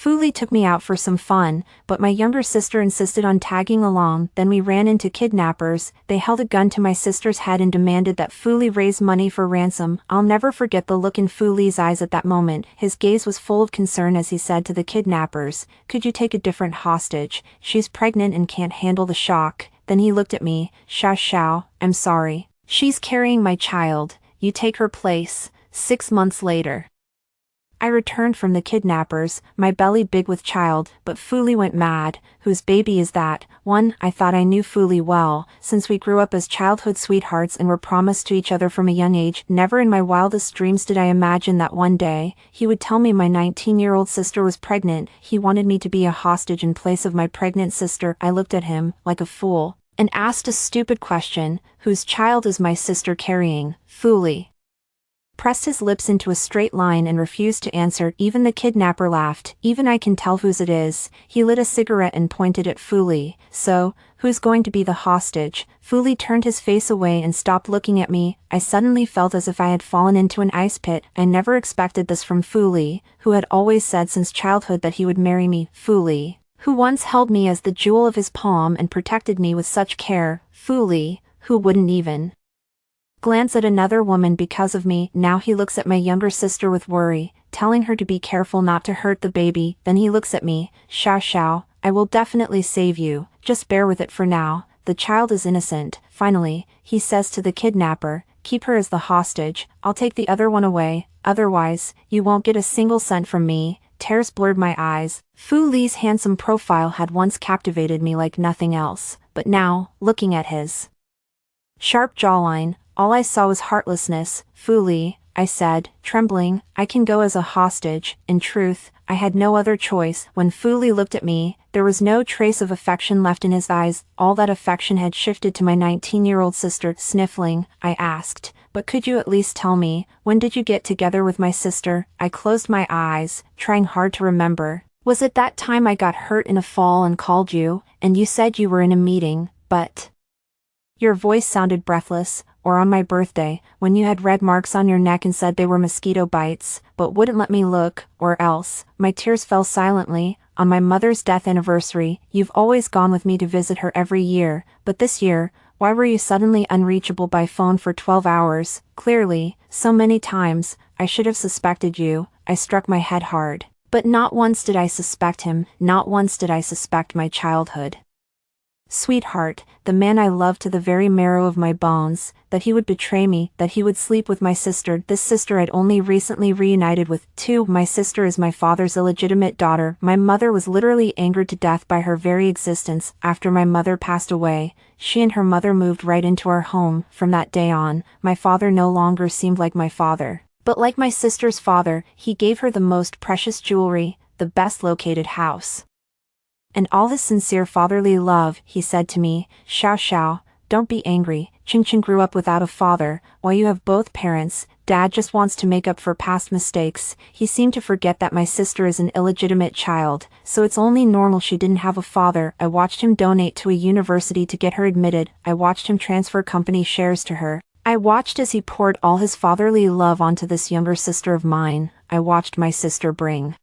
Fu took me out for some fun, but my younger sister insisted on tagging along. Then we ran into kidnappers. They held a gun to my sister's head and demanded that Fu raise money for ransom. I'll never forget the look in Fuli's eyes at that moment. His gaze was full of concern as he said to the kidnappers, "Could you take a different hostage? She's pregnant and can't handle the shock." Then he looked at me. Xiao, I'm sorry. She's carrying my child. You take her place." 6 months later, I returned from the kidnappers, my belly big with child, but Fu went mad. "Whose baby is that?" One, I thought I knew Fu well, since we grew up as childhood sweethearts and were promised to each other from a young age. Never in my wildest dreams did I imagine that one day, he would tell me my 19-year-old sister was pregnant. He wanted me to be a hostage in place of my pregnant sister. I looked at him, like a fool, and asked a stupid question: "Whose child is my sister carrying?" Fu pressed his lips into a straight line and refused to answer. Even the kidnapper laughed. "Even I can tell whose it is." He lit a cigarette and pointed at Fu. "So, who's going to be the hostage?" Fu turned his face away and stopped looking at me. I suddenly felt as if I had fallen into an ice pit. I never expected this from Fu, who had always said since childhood that he would marry me. Fu, who once held me as the jewel of his palm and protected me with such care. Fu, who wouldn't even glance at another woman because of me. Now he looks at my younger sister with worry, telling her to be careful not to hurt the baby. Then he looks at me. Xiao, I will definitely save you, just bear with it for now. The child is innocent." Finally, he says to the kidnapper, "Keep her as the hostage. I'll take the other one away. Otherwise, you won't get a single cent from me." Tears blurred my eyes. Fuli's handsome profile had once captivated me like nothing else, but now, looking at his sharp jawline, all I saw was heartlessness. "Fu," I said, trembling, "I can go as a hostage." In truth, I had no other choice. When Fu looked at me, there was no trace of affection left in his eyes. All that affection had shifted to my 19-year-old sister. Sniffling, I asked, "But could you at least tell me, when did you get together with my sister?" I closed my eyes, trying hard to remember. "Was it that time I got hurt in a fall and called you, and you said you were in a meeting, but your voice sounded breathless, or on my birthday, when you had red marks on your neck and said they were mosquito bites, but wouldn't let me look, or else?" My tears fell silently. "On my mother's death anniversary. You've always gone with me to visit her every year, but this year, why were you suddenly unreachable by phone for 12 hours? Clearly, so many times, I should have suspected you." I struck my head hard. But not once did I suspect him, not once did I suspect my childhood sweetheart, the man I loved to the very marrow of my bones, that he would betray me, that he would sleep with my sister, this sister I'd only recently reunited with. 2. My sister is my father's illegitimate daughter. My mother was literally angered to death by her very existence. After my mother passed away, she and her mother moved right into our home. From that day on, my father no longer seemed like my father, but like my sister's father. He gave her the most precious jewelry, the best located house, and all his sincere fatherly love. He said to me, Xiao, don't be angry. Ching grew up without a father. While you have both parents, Dad just wants to make up for past mistakes. He seemed to forget that my sister is an illegitimate child, so it's only normal she didn't have a father. I watched him donate to a university to get her admitted. I watched him transfer company shares to her. I watched as he poured all his fatherly love onto this younger sister of mine. I watched my sister bring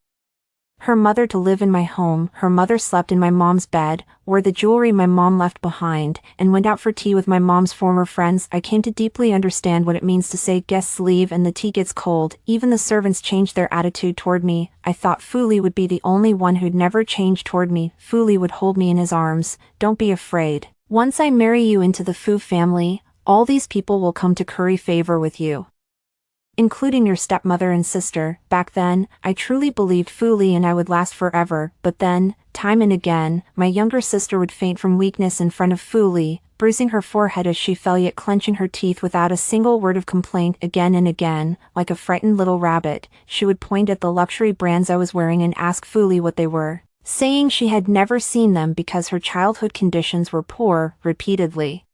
her mother to live in my home. Her mother slept in my mom's bed, wore the jewelry my mom left behind, and went out for tea with my mom's former friends. I came to deeply understand what it means to say guests leave and the tea gets cold. Even the servants changed their attitude toward me. I thought Fuli would be the only one who'd never change toward me. Fuli would hold me in his arms. Don't be afraid. Once I marry you into the Fu family, all these people will come to curry favor with you, including your stepmother and sister. Back then, I truly believed Fuli and I would last forever, but then, time and again, my younger sister would faint from weakness in front of Fuli, bruising her forehead as she fell yet clenching her teeth without a single word of complaint. Again and again, like a frightened little rabbit, she would point at the luxury brands I was wearing and ask Fuli what they were, saying she had never seen them because her childhood conditions were poor. Repeatedly,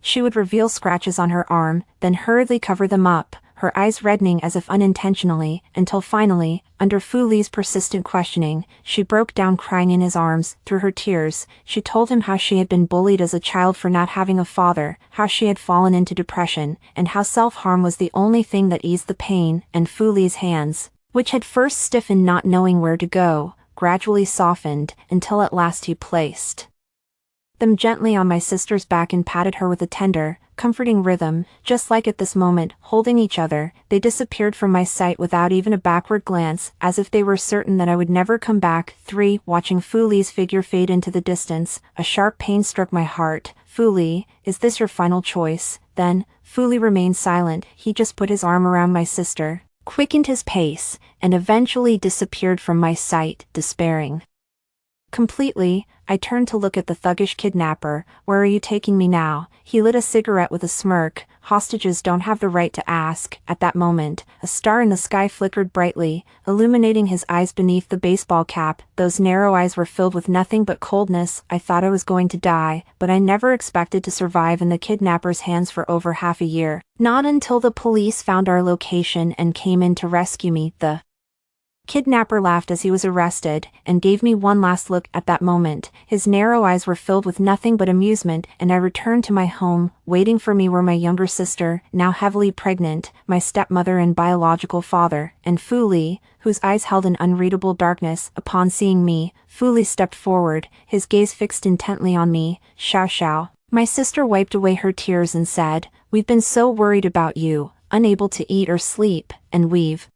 she would reveal scratches on her arm, then hurriedly cover them up, her eyes reddening as if unintentionally, until finally, under Fuli's persistent questioning, she broke down crying in his arms. Through her tears, she told him how she had been bullied as a child for not having a father, how she had fallen into depression, and how self-harm was the only thing that eased the pain. And Fuli's hands, which had first stiffened not knowing where to go, gradually softened, until at last he placed them gently on my sister's back and patted her with a tender, comforting rhythm. Just like at this moment, holding each other, they disappeared from my sight without even a backward glance, as if they were certain that I would never come back. 3. Watching Fu Li's figure fade into the distance, a sharp pain struck my heart. Fu Li, is this your final choice? Then, Fu Li remained silent. He just put his arm around my sister, quickened his pace, and eventually disappeared from my sight, despairing completely. I turned to look at the thuggish kidnapper. Where are you taking me now? He lit a cigarette with a smirk. Hostages don't have the right to ask. At that moment, a star in the sky flickered brightly, illuminating his eyes beneath the baseball cap. Those narrow eyes were filled with nothing but coldness. I thought I was going to die, but I never expected to survive in the kidnapper's hands for over half a year. Not until the police found our location and came in to rescue me. The kidnapper laughed as he was arrested, and gave me one last look. At that moment, his narrow eyes were filled with nothing but amusement, and I returned to my home. Waiting for me were my younger sister, now heavily pregnant, my stepmother and biological father, and Fu Li, whose eyes held an unreadable darkness. Upon seeing me, Fu Li stepped forward, his gaze fixed intently on me. Xiao Xiao. My sister wiped away her tears and said, "We've been so worried about you, unable to eat or sleep, and we've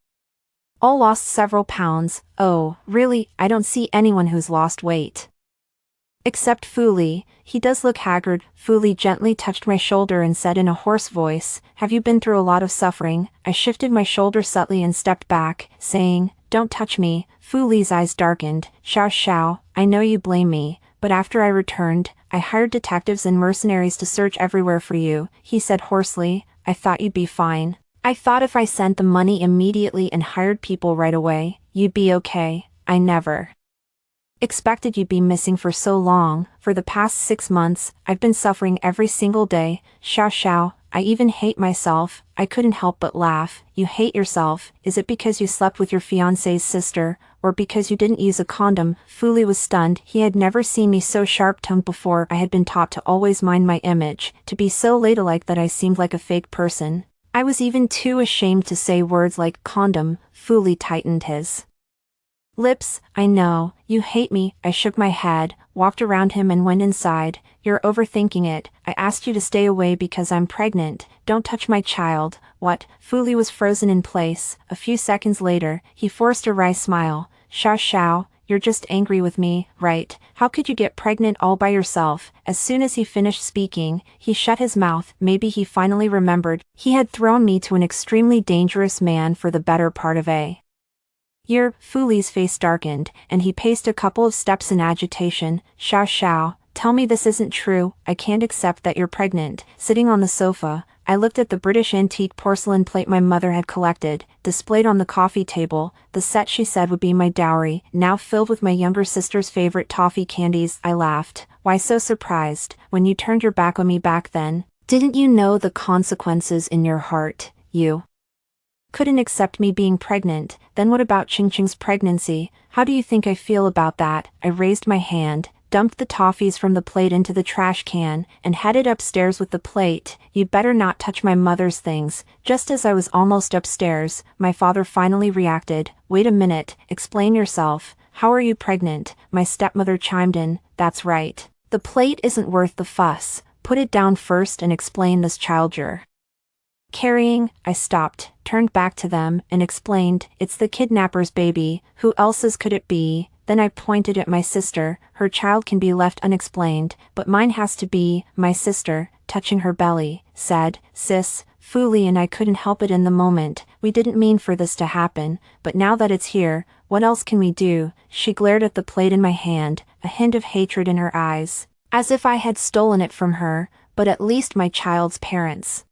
all lost several pounds." "Oh, really? I don't see anyone who's lost weight except Fu Li. He does look haggard." Fu Li gently touched my shoulder and said in a hoarse voice, "Have you been through a lot of suffering?" I shifted my shoulder subtly and stepped back, saying, "Don't touch me." Fu Li's eyes darkened. "Xiao Xiao, I know you blame me, but after I returned, I hired detectives and mercenaries to search everywhere for you," he said hoarsely. "I thought you'd be fine. I thought if I sent the money immediately and hired people right away, you'd be okay. I never expected you'd be missing for so long. For the past 6 months, I've been suffering every single day." "Xiao Xiao, I even hate myself." I couldn't help but laugh. "You hate yourself? Is it because you slept with your fiancé's sister, or because you didn't use a condom?" Fu Li was stunned. He had never seen me so sharp-tongued before. I had been taught to always mind my image, to be so ladylike that I seemed like a fake person. I was even too ashamed to say words like condom. Fu Li tightened his lips. "I know, you hate me." I shook my head, walked around him and went inside. "You're overthinking it. I asked you to stay away because I'm pregnant. Don't touch my child." "What?" Fu Li was frozen in place. A few seconds later, he forced a wry smile. "Xiao Xiao, you're just angry with me, right? How could you get pregnant all by yourself?" As soon as he finished speaking, he shut his mouth. Maybe he finally remembered. He had thrown me to an extremely dangerous man for the better part of a year. Fu Li's face darkened, and he paced a couple of steps in agitation. "Xiao Xiao, tell me this isn't true. I can't accept that you're pregnant." Sitting on the sofa, I looked at the British antique porcelain plate my mother had collected, displayed on the coffee table, the set she said would be my dowry, now filled with my younger sister's favorite toffee candies. I laughed. "Why so surprised? When you turned your back on me back then, didn't you know the consequences in your heart? You couldn't accept me being pregnant. Then what about Ching Ching's pregnancy? How do you think I feel about that?" I raised my hand, dumped the toffees from the plate into the trash can, and headed upstairs with the plate. "You'd better not touch my mother's things." Just as I was almost upstairs, my father finally reacted. "Wait a minute, explain yourself. How are you pregnant?" My stepmother chimed in. "That's right. The plate isn't worth the fuss. Put it down first and explain this child you're carrying." I stopped, turned back to them, and explained, "It's the kidnapper's baby. Who else's could it be?" Then I pointed at my sister. "Her child can be left unexplained, but mine has to be." My sister, touching her belly, said, "Sis, Fu Li and I couldn't help it in the moment. We didn't mean for this to happen, but now that it's here, what else can we do?" She glared at the plate in my hand, a hint of hatred in her eyes, as if I had stolen it from her. "But at least my child's parents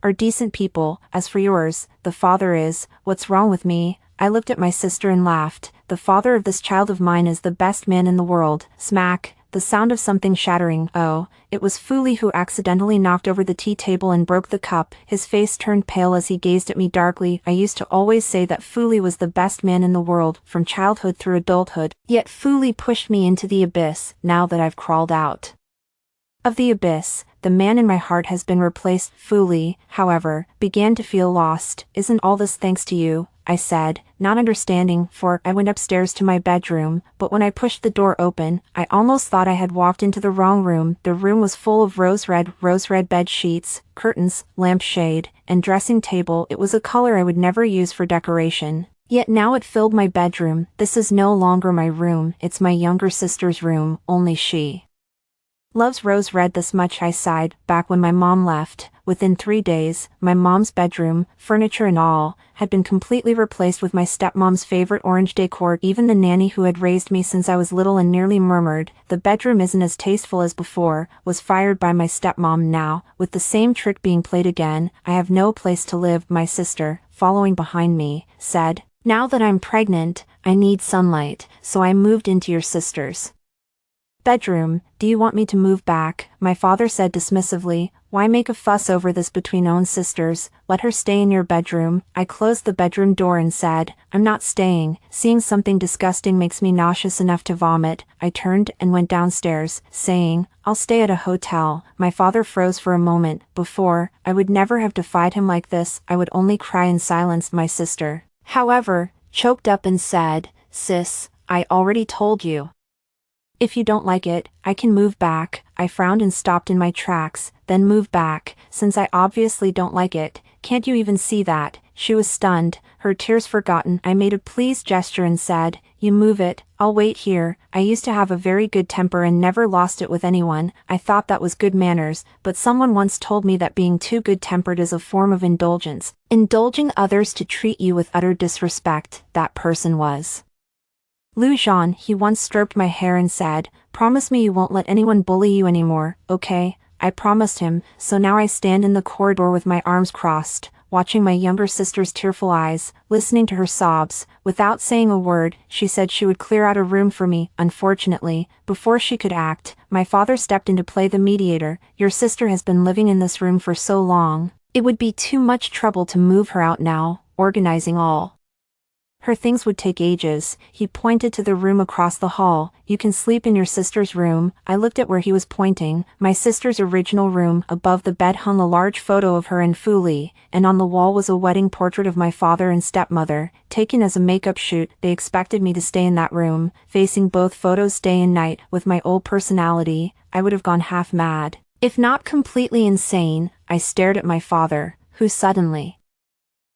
are decent people. As for yours, the father is. What's wrong with me?" I looked at my sister and laughed. "The father of this child of mine is the best man in the world." Smack, the sound of something shattering. Oh, it was Fu Li who accidentally knocked over the tea table and broke the cup. His face turned pale as he gazed at me darkly. I used to always say that Fu Li was the best man in the world, from childhood through adulthood. Yet Fu Li pushed me into the abyss. Now that I've crawled out of the abyss, The man in my heart has been replaced. Fuli, however, began to feel lost. Isn't all this thanks to you? I said, not understanding, for I went upstairs to my bedroom, but when I pushed the door open, I almost thought I had walked into the wrong room. The room was full of rose-red bed sheets, curtains, lampshade, and dressing table. It was a color I would never use for decoration. Yet now it filled my bedroom. This is no longer my room, it's my younger sister's room, only she loves rose red this much. I sighed. Back when my mom left, within 3 days, my mom's bedroom, furniture and all, had been completely replaced with my stepmom's favorite orange decor. Even the nanny who had raised me since I was little and nearly murmured, "The bedroom isn't as tasteful as before," was fired by my stepmom now, with the same trick being played again. "I have no place to live," my sister, following behind me, said. "Now that I'm pregnant, I need sunlight, so I moved into your sister's bedroom." "Do you want me to move back?" my father said dismissively. "Why make a fuss over this between own sisters? Let her stay in your bedroom." I closed the bedroom door and said, "I'm not staying. Seeing something disgusting makes me nauseous enough to vomit." I turned and went downstairs, saying, "I'll stay at a hotel." My father froze for a moment. Before, I would never have defied him like this. I would only cry in silence. My sister, however, choked up and said, "Sis, I already told you. If you don't like it, I can move back." I frowned and stopped in my tracks. "Then move back, since I obviously don't like it. Can't you even see that?" She was stunned, her tears forgotten. I made a pleased gesture and said, "You move it, I'll wait here." I used to have a very good temper and never lost it with anyone. I thought that was good manners, but someone once told me that being too good-tempered is a form of indulgence. Indulging others to treat you with utter disrespect. That person was Lu Zhan. He once stroked my hair and said, "Promise me you won't let anyone bully you anymore, okay?" I promised him, so now I stand in the corridor with my arms crossed, watching my younger sister's tearful eyes, listening to her sobs. Without saying a word, she said she would clear out a room for me. Unfortunately, before she could act, my father stepped in to play the mediator. "Your sister has been living in this room for so long. It would be too much trouble to move her out now. Organizing all her things would take ages." He pointed to the room across the hall. "You can sleep in your sister's room." I looked at where he was pointing. My sister's original room. Above the bed hung a large photo of her and Fuli, and on the wall was a wedding portrait of my father and stepmother, taken as a makeup shoot. They expected me to stay in that room, facing both photos day and night. With my old personality, I would have gone half mad, if not completely insane. I stared at my father, who suddenly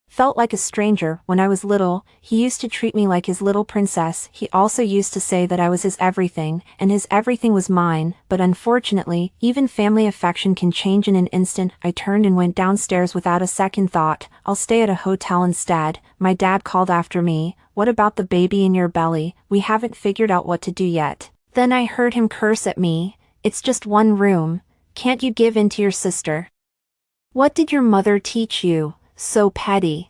felt like a stranger. When I was little, he used to treat me like his little princess. He also used to say that I was his everything, and his everything was mine. But unfortunately, even family affection can change in an instant. I turned and went downstairs without a second thought. "I'll stay at a hotel instead." My dad called after me, "What about the baby in your belly? We haven't figured out what to do yet." Then I heard him curse at me. "It's just one room. Can't you give in to your sister? What did your mother teach you? So petty."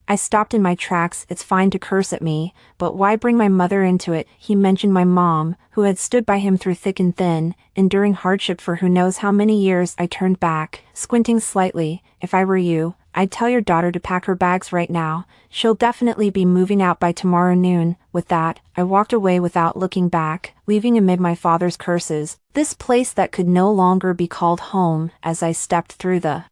I stopped in my tracks. It's fine to curse at me, but why bring my mother into it? He mentioned my mom, who had stood by him through thick and thin, enduring hardship for who knows how many years. I turned back, squinting slightly. "If I were you, I'd tell your daughter to pack her bags right now. She'll definitely be moving out by tomorrow noon." With that, I walked away without looking back, leaving amid my father's curses this place that could no longer be called home. As I stepped through the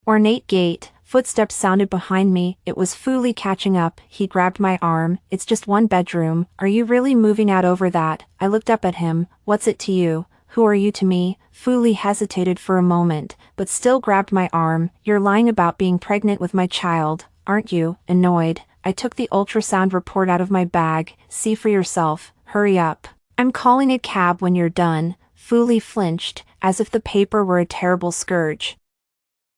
ornate gate, footsteps sounded behind me. It was Fuli catching up. He grabbed my arm. "It's just one bedroom. Are you really moving out over that?" I looked up at him. "What's it to you? Who are you to me?" Fuli hesitated for a moment, but still grabbed my arm. "You're lying about being pregnant with my child, aren't you?" Annoyed, I took the ultrasound report out of my bag. "See for yourself. Hurry up. I'm calling a cab when you're done." Fuli flinched, as if the paper were a terrible scourge.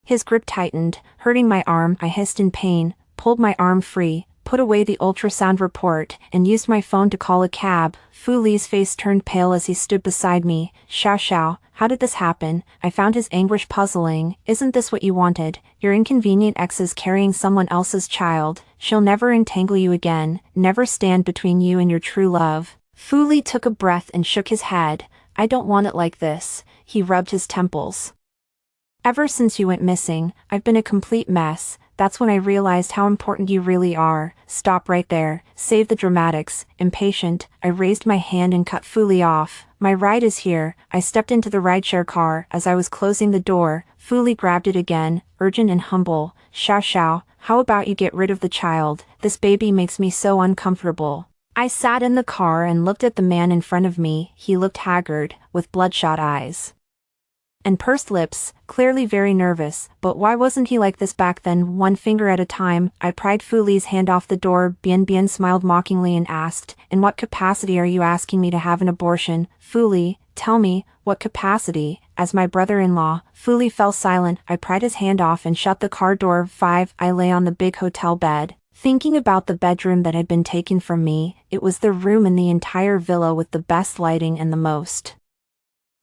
His grip tightened, hurting my arm. I hissed in pain, pulled my arm free, put away the ultrasound report, and used my phone to call a cab. Fuli's face turned pale as he stood beside me. Xiao, how did this happen?" I found his anguish puzzling. "Isn't this what you wanted? Your inconvenient ex is carrying someone else's child. She'll never entangle you again, never stand between you and your true love." Fuli took a breath and shook his head. "I don't want it like this." He rubbed his temples. "Ever since you went missing, I've been a complete mess. That's when I realized how important you really are." "Stop right there. Save the dramatics." Impatient, I raised my hand and cut Fuli off. my ride is here." I stepped into the rideshare car. As I was closing the door, Fuli grabbed it again, urgent and humble. "Xiao Xiao, how about you get rid of the child? This baby makes me so uncomfortable." I sat in the car and looked at the man in front of me. He looked haggard, with bloodshot eyes and pursed lips, clearly very nervous. But why wasn't he like this back then? One finger at a time, I pried Fuli's hand off the door. Bien Bien smiled mockingly and asked, "In what capacity are you asking me to have an abortion? Fuli, tell me, what capacity?" As my brother-in-law, Fuli fell silent. I pried his hand off and shut the car door. 5. I lay on the big hotel bed, thinking about the bedroom that had been taken from me. It was the room in the entire villa with the best lighting and the most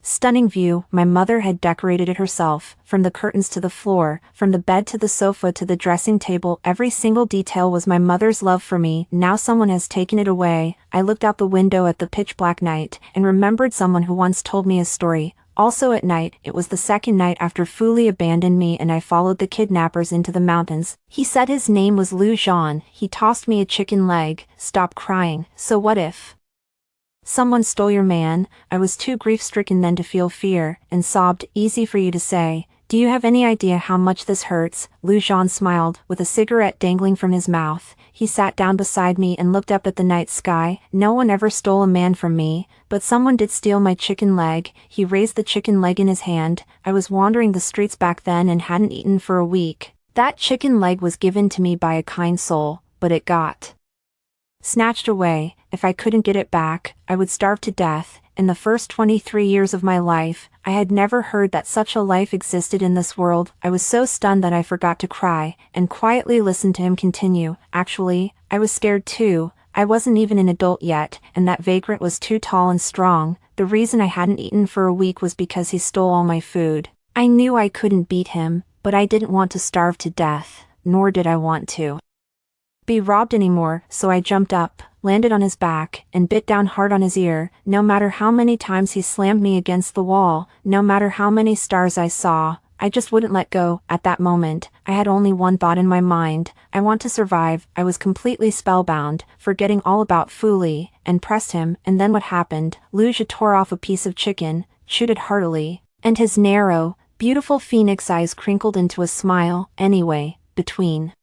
stunning view. My mother had decorated it herself, from the curtains to the floor, from the bed to the sofa to the dressing table. Every single detail was my mother's love for me. Now someone has taken it away. I looked out the window at the pitch-black night, and remembered someone who once told me a story. Also at night, it was the second night after Fuli abandoned me and I followed the kidnappers into the mountains. He said his name was Lu Zhan. He tossed me a chicken leg. "Stop crying." "So what if someone stole your man?" I was too grief-stricken then to feel fear, and sobbed. "Easy for you to say. Do you have any idea how much this hurts?" Lu Zhan smiled, with a cigarette dangling from his mouth. He sat down beside me and looked up at the night sky. "No one ever stole a man from me, but someone did steal my chicken leg." He raised the chicken leg in his hand. "I was wandering the streets back then and hadn't eaten for a week. That chicken leg was given to me by a kind soul, but it got snatched away. If I couldn't get it back, I would starve to death." In the first 23 years of my life, I had never heard that such a life existed in this world. I was so stunned that I forgot to cry, and quietly listened to him continue. "Actually, I was scared too. I wasn't even an adult yet, and that vagrant was too tall and strong. The reason I hadn't eaten for a week was because he stole all my food. I knew I couldn't beat him, but I didn't want to starve to death, nor did I want to be robbed anymore, so I jumped up, landed on his back, and bit down hard on his ear. No matter how many times he slammed me against the wall, no matter how many stars I saw, I just wouldn't let go. At that moment, I had only one thought in my mind: I want to survive." I was completely spellbound, forgetting all about Fuli, and pressed him. And then what happened? Lu Zhan tore off a piece of chicken, chewed it heartily, and his narrow, beautiful phoenix eyes crinkled into a smile. Anyway, between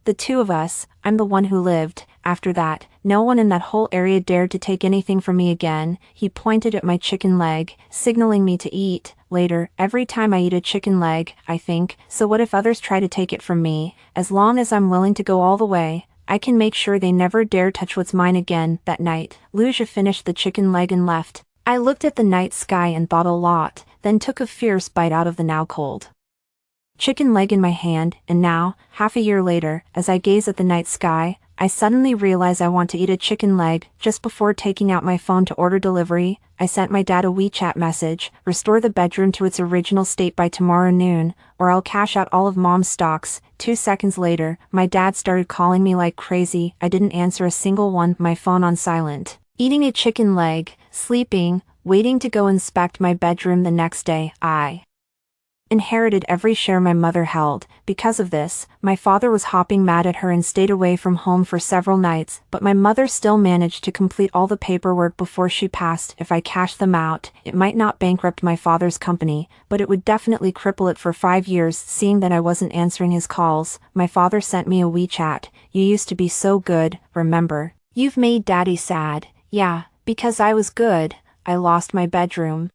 the two of us, I'm the one who lived. After that, no one in that whole area dared to take anything from me again. He pointed at my chicken leg, signaling me to eat. Later, every time I eat a chicken leg, I think, so what if others try to take it from me? As long as I'm willing to go all the way, I can make sure they never dare touch what's mine again. That night, Lu Zhan finished the chicken leg and left. I looked at the night sky and thought a lot, then took a fierce bite out of the now cold chicken leg in my hand. And now, half a year later, as I gaze at the night sky, I suddenly realize I want to eat a chicken leg. Just before taking out my phone to order delivery, I sent my dad a WeChat message: "Restore the bedroom to its original state by tomorrow noon, or I'll cash out all of mom's stocks." 2 seconds later, my dad started calling me like crazy. I didn't answer a single one, my phone on silent. Eating a chicken leg, sleeping, waiting to go inspect my bedroom the next day. I inherited every share my mother held. Because of this, my father was hopping mad at her and stayed away from home for several nights, but my mother still managed to complete all the paperwork before she passed. If I cashed them out, it might not bankrupt my father's company, but it would definitely cripple it for 5 years. Seeing that I wasn't answering his calls, my father sent me a WeChat: "You used to be so good, remember? You've made daddy sad." Yeah, because I was good, I lost my bedroom,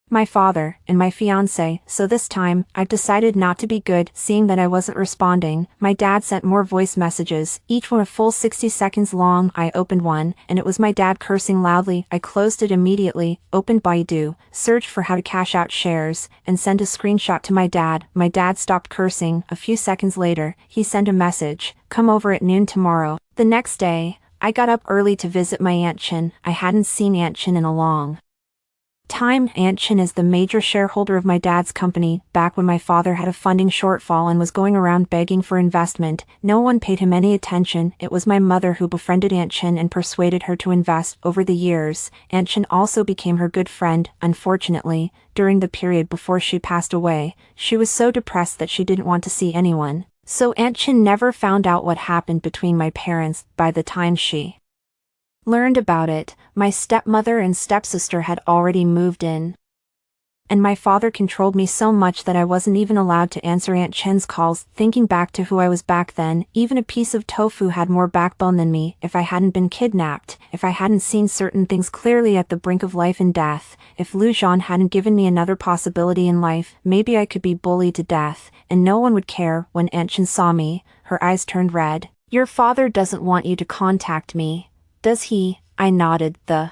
my father, and my fiancé. So this time, I've decided not to be good. Seeing that I wasn't responding, my dad sent more voice messages, each one a full 60 seconds long. I opened one, and it was my dad cursing loudly. I closed it immediately, opened Baidu, searched for how to cash out shares, and sent a screenshot to my dad. My dad stopped cursing. A few seconds later, he sent a message: "Come over at noon tomorrow." The next day, I got up early to visit my Aunt Chin. I hadn't seen Aunt Chin in a long time. Aunt Chin is the major shareholder of my dad's company. Back when my father had a funding shortfall and was going around begging for investment, no one paid him any attention. It was my mother who befriended Aunt Chin and persuaded her to invest. Over the years, Aunt Chin also became her good friend. Unfortunately, during the period before she passed away, she was so depressed that she didn't want to see anyone. So Aunt Chin never found out what happened between my parents. By the time she learned about it, My stepmother and stepsister had already moved in. And my father controlled me so much that I wasn't even allowed to answer Aunt Chen's calls. Thinking back to who I was back then, even a piece of tofu had more backbone than me. If I hadn't been kidnapped, if I hadn't seen certain things clearly at the brink of life and death, if Lu Zhan hadn't given me another possibility in life, maybe I could be bullied to death, and no one would care. When Aunt Chen saw me, her eyes turned red. "Your father doesn't want you to contact me, does he?" I nodded. The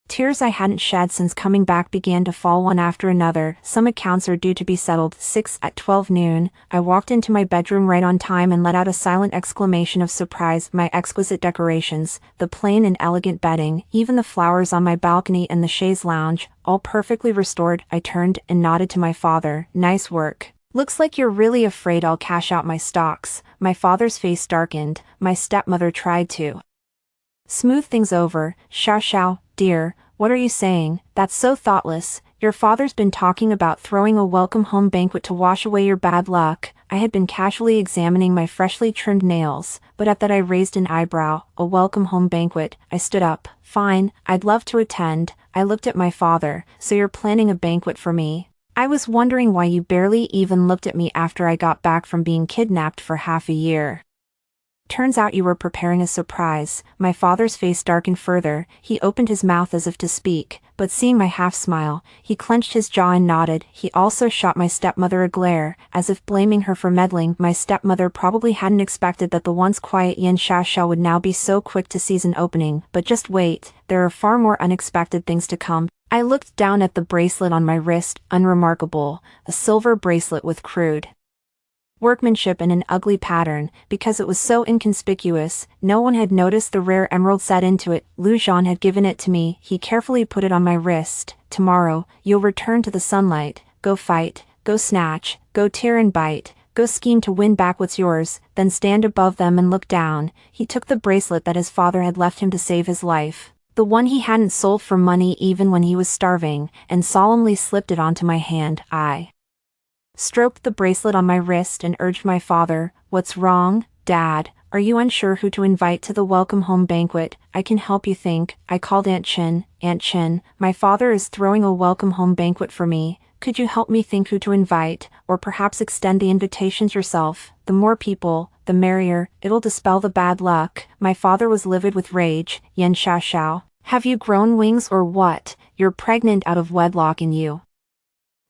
tears I hadn't shed since coming back began to fall one after another. Some accounts are due to be settled. 6 at 12 noon, I walked into my bedroom right on time and let out a silent exclamation of surprise. My exquisite decorations, the plain and elegant bedding, even the flowers on my balcony and the chaise lounge, all perfectly restored. I turned and nodded to my father. "Nice work. Looks like you're really afraid I'll cash out my stocks." My father's face darkened. My stepmother tried to smooth things over. "Xiao, dear, what are you saying? That's so thoughtless. Your father's been talking about throwing a welcome home banquet to wash away your bad luck." I had been casually examining my freshly trimmed nails, but at that I raised an eyebrow. "A welcome home banquet?" I stood up. "Fine, I'd love to attend." I looked at my father. "So you're planning a banquet for me? I was wondering why you barely even looked at me after I got back from being kidnapped for half a year. Turns out you were preparing a surprise." My father's face darkened further. He opened his mouth as if to speak, but seeing my half-smile, he clenched his jaw and nodded. He also shot my stepmother a glare, as if blaming her for meddling. My stepmother probably hadn't expected that the once quiet Yan Xiaoxiao would now be so quick to seize an opening. But just wait, there are far more unexpected things to come. I looked down at the bracelet on my wrist. Unremarkable, a silver bracelet with crude workmanship and an ugly pattern. Because it was so inconspicuous, no one had noticed the rare emerald set into it. Lu Zhan had given it to me. He carefully put it on my wrist. "Tomorrow, you'll return to the sunlight. Go fight, go snatch, go tear and bite, go scheme to win back what's yours, then stand above them and look down." He took the bracelet that his father had left him to save his life, the one he hadn't sold for money even when he was starving, and solemnly slipped it onto my hand. I stroked the bracelet on my wrist and urged my father, "What's wrong, Dad? Are you unsure who to invite to the welcome home banquet? I can help you think." I called Aunt Chen. "Aunt Chen, my father is throwing a welcome home banquet for me. Could you help me think who to invite, or perhaps extend the invitations yourself? The more people, the merrier. It'll dispel the bad luck." My father was livid with rage. "Yan Xiaoxiao, have you grown wings or what? You're pregnant out of wedlock and you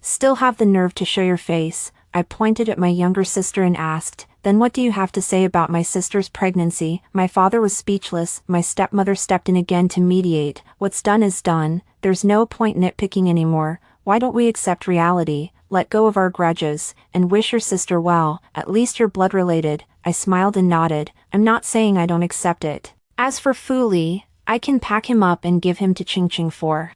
still have the nerve to show your face." I pointed at my younger sister and asked, "Then what do you have to say about my sister's pregnancy?" My father was speechless. My stepmother stepped in again to mediate. "What's done is done. There's no point nitpicking anymore. Why don't we accept reality, let go of our grudges, and wish your sister well? At least you're blood related." I smiled and nodded. "I'm not saying I don't accept it. As for Fu Li, I can pack him up and give him to Qingqing for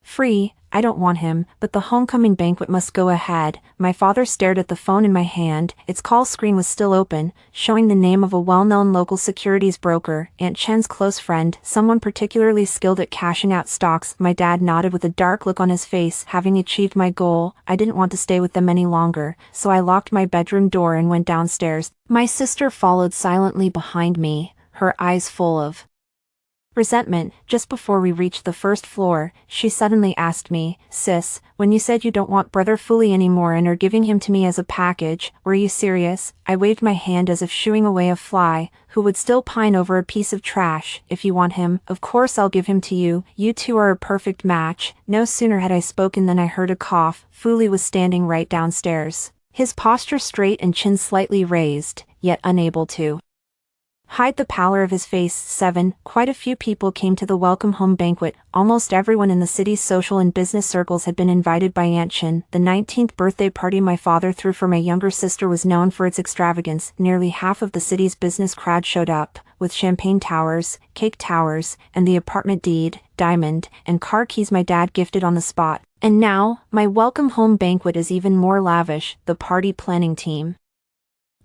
free. I don't want him, but the homecoming banquet must go ahead." My father stared at the phone in my hand. Its call screen was still open, showing the name of a well-known local securities broker, Aunt Chen's close friend, someone particularly skilled at cashing out stocks. My dad nodded with a dark look on his face. Having achieved my goal, I didn't want to stay with them any longer, so I locked my bedroom door and went downstairs. My sister followed silently behind me, her eyes full of resentment. Just before we reached the first floor, she suddenly asked me, "Sis, when you said you don't want Brother Fuli anymore and are giving him to me as a package, were you serious?" I waved my hand as if shooing away a fly, who would still pine over a piece of trash. "If you want him, of course I'll give him to you. You two are a perfect match." No sooner had I spoken than I heard a cough. Fuli was standing right downstairs, his posture straight and chin slightly raised, yet unable to hide the pallor of his face. 7. Quite a few people came to the welcome home banquet. Almost everyone in the city's social and business circles had been invited by Aunt Chen. The 19th birthday party my father threw for my younger sister was known for its extravagance. Nearly half of the city's business crowd showed up, with champagne towers, cake towers, and the apartment deed, diamond, and car keys my dad gifted on the spot. And now, my welcome home banquet is even more lavish. The party planning team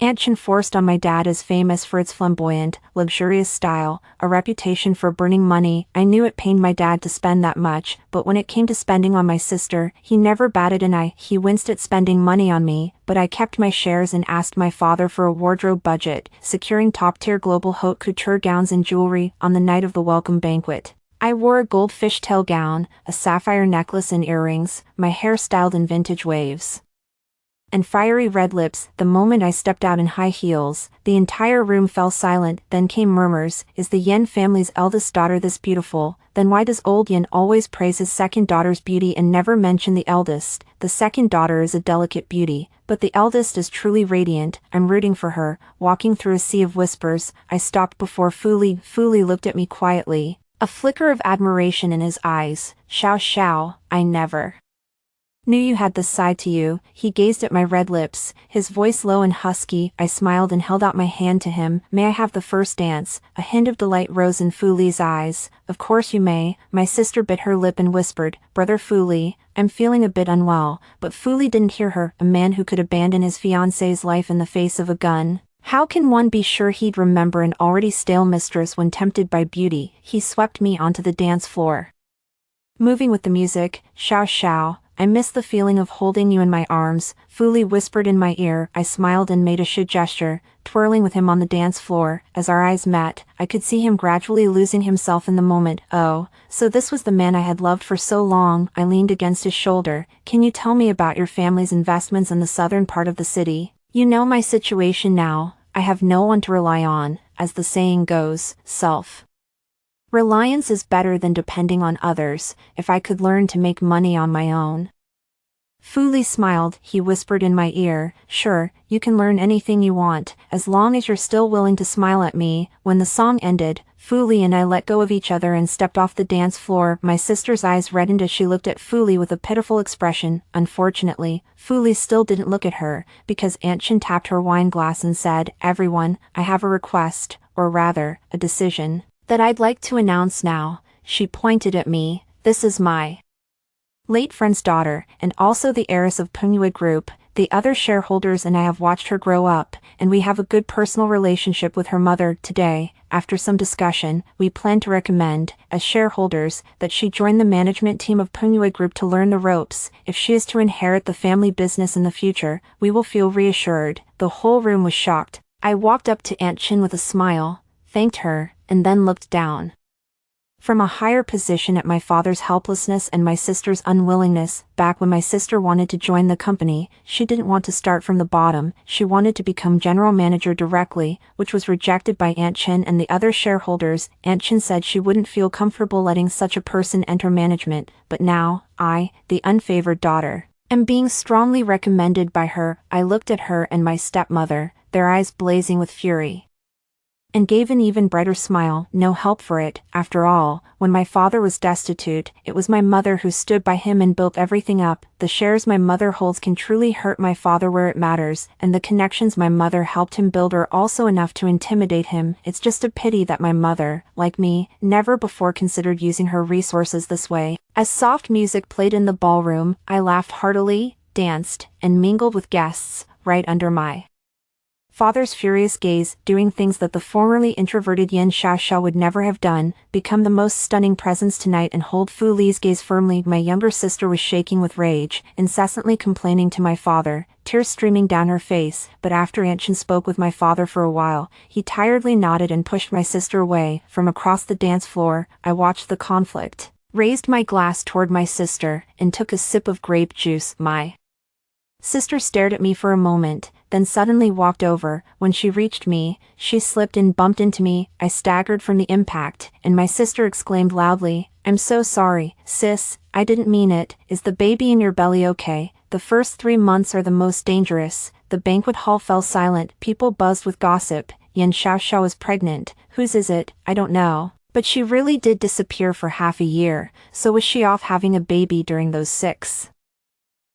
Aunt Chen forced on my dad is famous for its flamboyant, luxurious style, a reputation for burning money. I knew it pained my dad to spend that much, but when it came to spending on my sister, he never batted an eye. He winced at spending money on me, but I kept my shares and asked my father for a wardrobe budget, securing top-tier global haute couture gowns and jewelry on the night of the welcome banquet. I wore a gold fishtail gown, a sapphire necklace and earrings, my hair styled in vintage waves, and fiery red lips. The moment I stepped out in high heels, the entire room fell silent. Then came murmurs. Is the Yen family's eldest daughter this beautiful? Then why does old Yen always praise his second daughter's beauty and never mention the eldest? The second daughter is a delicate beauty, but the eldest is truly radiant. I'm rooting for her. Walking through a sea of whispers, I stopped before Fu Li. Fu Li looked at me quietly, a flicker of admiration in his eyes. Xiao Xiao, I never knew you had this side to you. He gazed at my red lips, his voice low and husky. I smiled and held out my hand to him. May I have the first dance? A hint of delight rose in Fu Li's eyes. Of course you may. My sister bit her lip and whispered, Brother Fu Li, I'm feeling a bit unwell. But Fu Li didn't hear her. A man who could abandon his fiancée's life in the face of a gun. How can one be sure he'd remember an already stale mistress when tempted by beauty? He swept me onto the dance floor, moving with the music. Xiao Xiao, I miss the feeling of holding you in my arms, Fu Li whispered in my ear. I smiled and made a should gesture, twirling with him on the dance floor. As our eyes met, I could see him gradually losing himself in the moment. Oh, so this was the man I had loved for so long. I leaned against his shoulder. Can you tell me about your family's investments in the southern part of the city? You know my situation now. I have no one to rely on. As the saying goes, reliance is better than depending on others. If I could learn to make money on my own. Fu Li smiled. He whispered in my ear, sure, you can learn anything you want, as long as you're still willing to smile at me. When the song ended, Fu Li and I let go of each other and stepped off the dance floor. My sister's eyes reddened as she looked at Fu Li with a pitiful expression. Unfortunately, Fu Li still didn't look at her, because Aunt Chen tapped her wine glass and said, everyone, I have a request, or rather, a decision, that I'd like to announce now. She pointed at me. This is my late friend's daughter, and also the heiress of Pengyue Group. The other shareholders and I have watched her grow up, and we have a good personal relationship with her mother. Today, after some discussion, we plan to recommend, as shareholders, that she join the management team of Pengyue Group to learn the ropes. If she is to inherit the family business in the future, we will feel reassured. The whole room was shocked. I walked up to Aunt Chin with a smile, thanked her, and then looked down from a higher position at my father's helplessness and my sister's unwillingness. Back when my sister wanted to join the company, she didn't want to start from the bottom. She wanted to become general manager directly, which was rejected by Aunt Chen and the other shareholders. Aunt Chen said she wouldn't feel comfortable letting such a person enter management, but now, I, the unfavored daughter, am being strongly recommended by her. I looked at her and my stepmother, their eyes blazing with fury, and gave an even brighter smile. No help for it. After all, when my father was destitute, it was my mother who stood by him and built everything up. The shares my mother holds can truly hurt my father where it matters, and the connections my mother helped him build are also enough to intimidate him. It's just a pity that my mother, like me, never before considered using her resources this way. As soft music played in the ballroom, I laughed heartily, danced, and mingled with guests, right under my father's furious gaze, doing things that the formerly introverted Yen Xiaoxiao would never have done, become the most stunning presence tonight and hold Fu Li's gaze firmly. My younger sister was shaking with rage, incessantly complaining to my father, tears streaming down her face. But after Aunt Chen spoke with my father for a while, he tiredly nodded and pushed my sister away. From across the dance floor, I watched the conflict, raised my glass toward my sister, and took a sip of grape juice. My sister stared at me for a moment, then suddenly walked over. When she reached me, she slipped and bumped into me. I staggered from the impact, and my sister exclaimed loudly, I'm so sorry, sis, I didn't mean it. Is the baby in your belly okay? The first 3 months are the most dangerous. The banquet hall fell silent. People buzzed with gossip. Yen Xiaoxiao is pregnant. Whose is it? I don't know. But she really did disappear for half a year, so was she off having a baby during those 6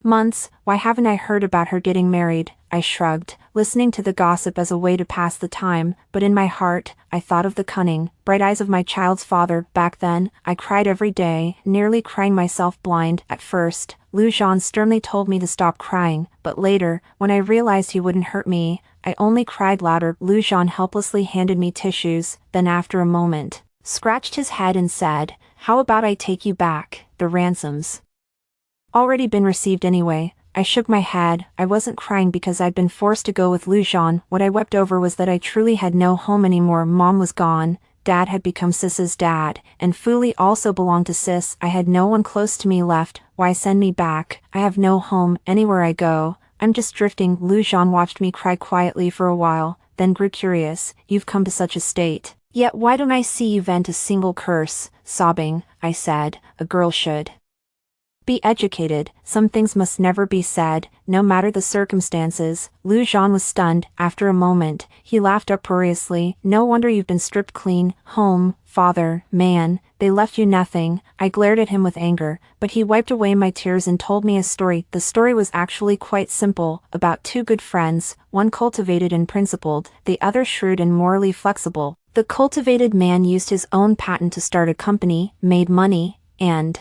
months? Why haven't I heard about her getting married? I shrugged, listening to the gossip as a way to pass the time, but in my heart, I thought of the cunning, bright eyes of my child's father. Back then, I cried every day, nearly crying myself blind. At first, Lu Zhan sternly told me to stop crying, but later, when I realized he wouldn't hurt me, I only cried louder. Lu Zhan helplessly handed me tissues, then after a moment, scratched his head and said, how about I take you back? The ransom's already been received anyway. I shook my head. I wasn't crying because I'd been forced to go with Lu Zhan. What I wept over was that I truly had no home anymore. Mom was gone, dad had become Sis's dad, and Fu Li also belonged to Sis. I had no one close to me left. Why send me back? I have no home anywhere I go. I'm just drifting. Lu Zhan watched me cry quietly for a while, then grew curious. You've come to such a state. Yet why don't I see you vent a single curse? Sobbing, I said, a girl should be educated. Some things must never be said, no matter the circumstances. Lu Zhan was stunned. After a moment, he laughed uproariously. No wonder you've been stripped clean. Home, father, man, they left you nothing. I glared at him with anger, but he wiped away my tears and told me a story. The story was actually quite simple, about two good friends, one cultivated and principled, the other shrewd and morally flexible. The cultivated man used his own patent to start a company, made money, and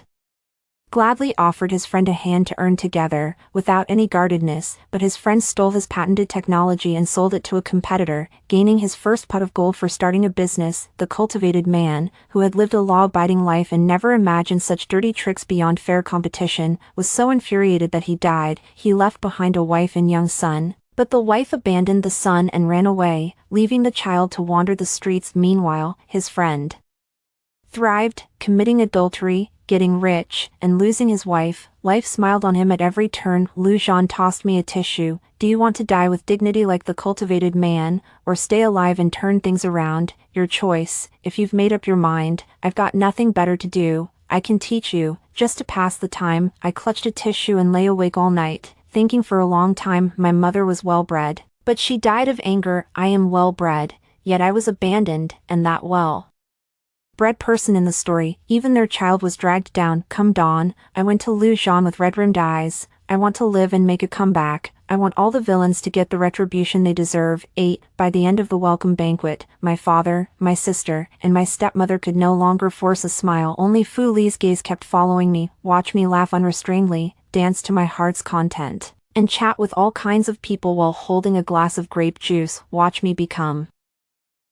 gladly offered his friend a hand to earn together, without any guardedness, but his friend stole his patented technology and sold it to a competitor, gaining his first pot of gold for starting a business. The cultivated man, who had lived a law-abiding life and never imagined such dirty tricks beyond fair competition, was so infuriated that he died. He left behind a wife and young son, but the wife abandoned the son and ran away, leaving the child to wander the streets. Meanwhile, his friend thrived, committing adultery, getting rich, and losing his wife. Life smiled on him at every turn. Lu Zhan tossed me a tissue. Do you want to die with dignity like the cultivated man, or stay alive and turn things around? Your choice. If you've made up your mind, I've got nothing better to do. I can teach you, just to pass the time. I clutched a tissue and lay awake all night, thinking for a long time. My mother was well-bred, but she died of anger. I am well-bred, yet I was abandoned, and that well-bred person in the story, even their child was dragged down. Come dawn, I went to Lu Zhan with red-rimmed eyes. I want to live and make a comeback. I want all the villains to get the retribution they deserve. 8. By the end of the welcome banquet, my father, my sister, and my stepmother could no longer force a smile. Only Fu Li's gaze kept following me, watch me laugh unrestrainedly, dance to my heart's content, and chat with all kinds of people while holding a glass of grape juice. Watch me become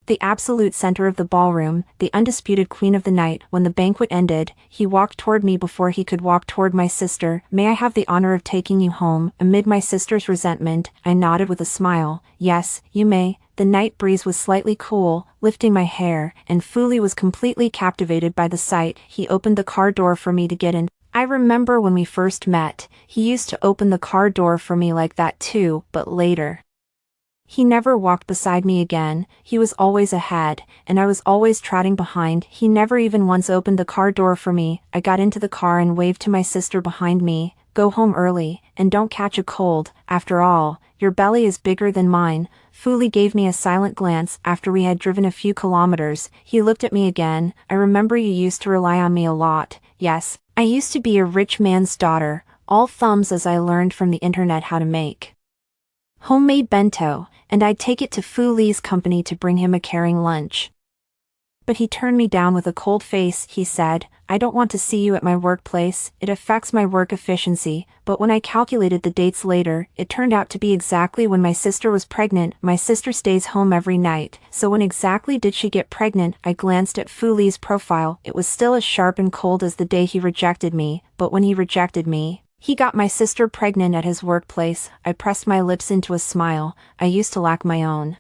the absolute center of the ballroom, the undisputed queen of the night. When the banquet ended, he walked toward me before he could walk toward my sister. May I have the honor of taking you home? Amid my sister's resentment, I nodded with a smile. Yes, you may. The night breeze was slightly cool, lifting my hair, and Fu Li was completely captivated by the sight. He opened the car door for me to get in. I remember when we first met, he used to open the car door for me like that too, but later he never walked beside me again. He was always ahead, and I was always trotting behind. He never even once opened the car door for me. I got into the car and waved to my sister behind me. Go home early, and don't catch a cold. After all, your belly is bigger than mine. Fu Li gave me a silent glance. After we had driven a few kilometers, he looked at me again. I remember you used to rely on me a lot. Yes, I used to be a rich man's daughter, all thumbs as I learned from the internet how to make homemade bento, and I'd take it to Fu Li's company to bring him a caring lunch. But he turned me down with a cold face. He said, I don't want to see you at my workplace, it affects my work efficiency. But when I calculated the dates later, it turned out to be exactly when my sister was pregnant. My sister stays home every night, so when exactly did she get pregnant? I glanced at Fu Li's profile. It was still as sharp and cold as the day he rejected me, but when he rejected me, he got my sister pregnant at his workplace. I pressed my lips into a smile. I used to lack my own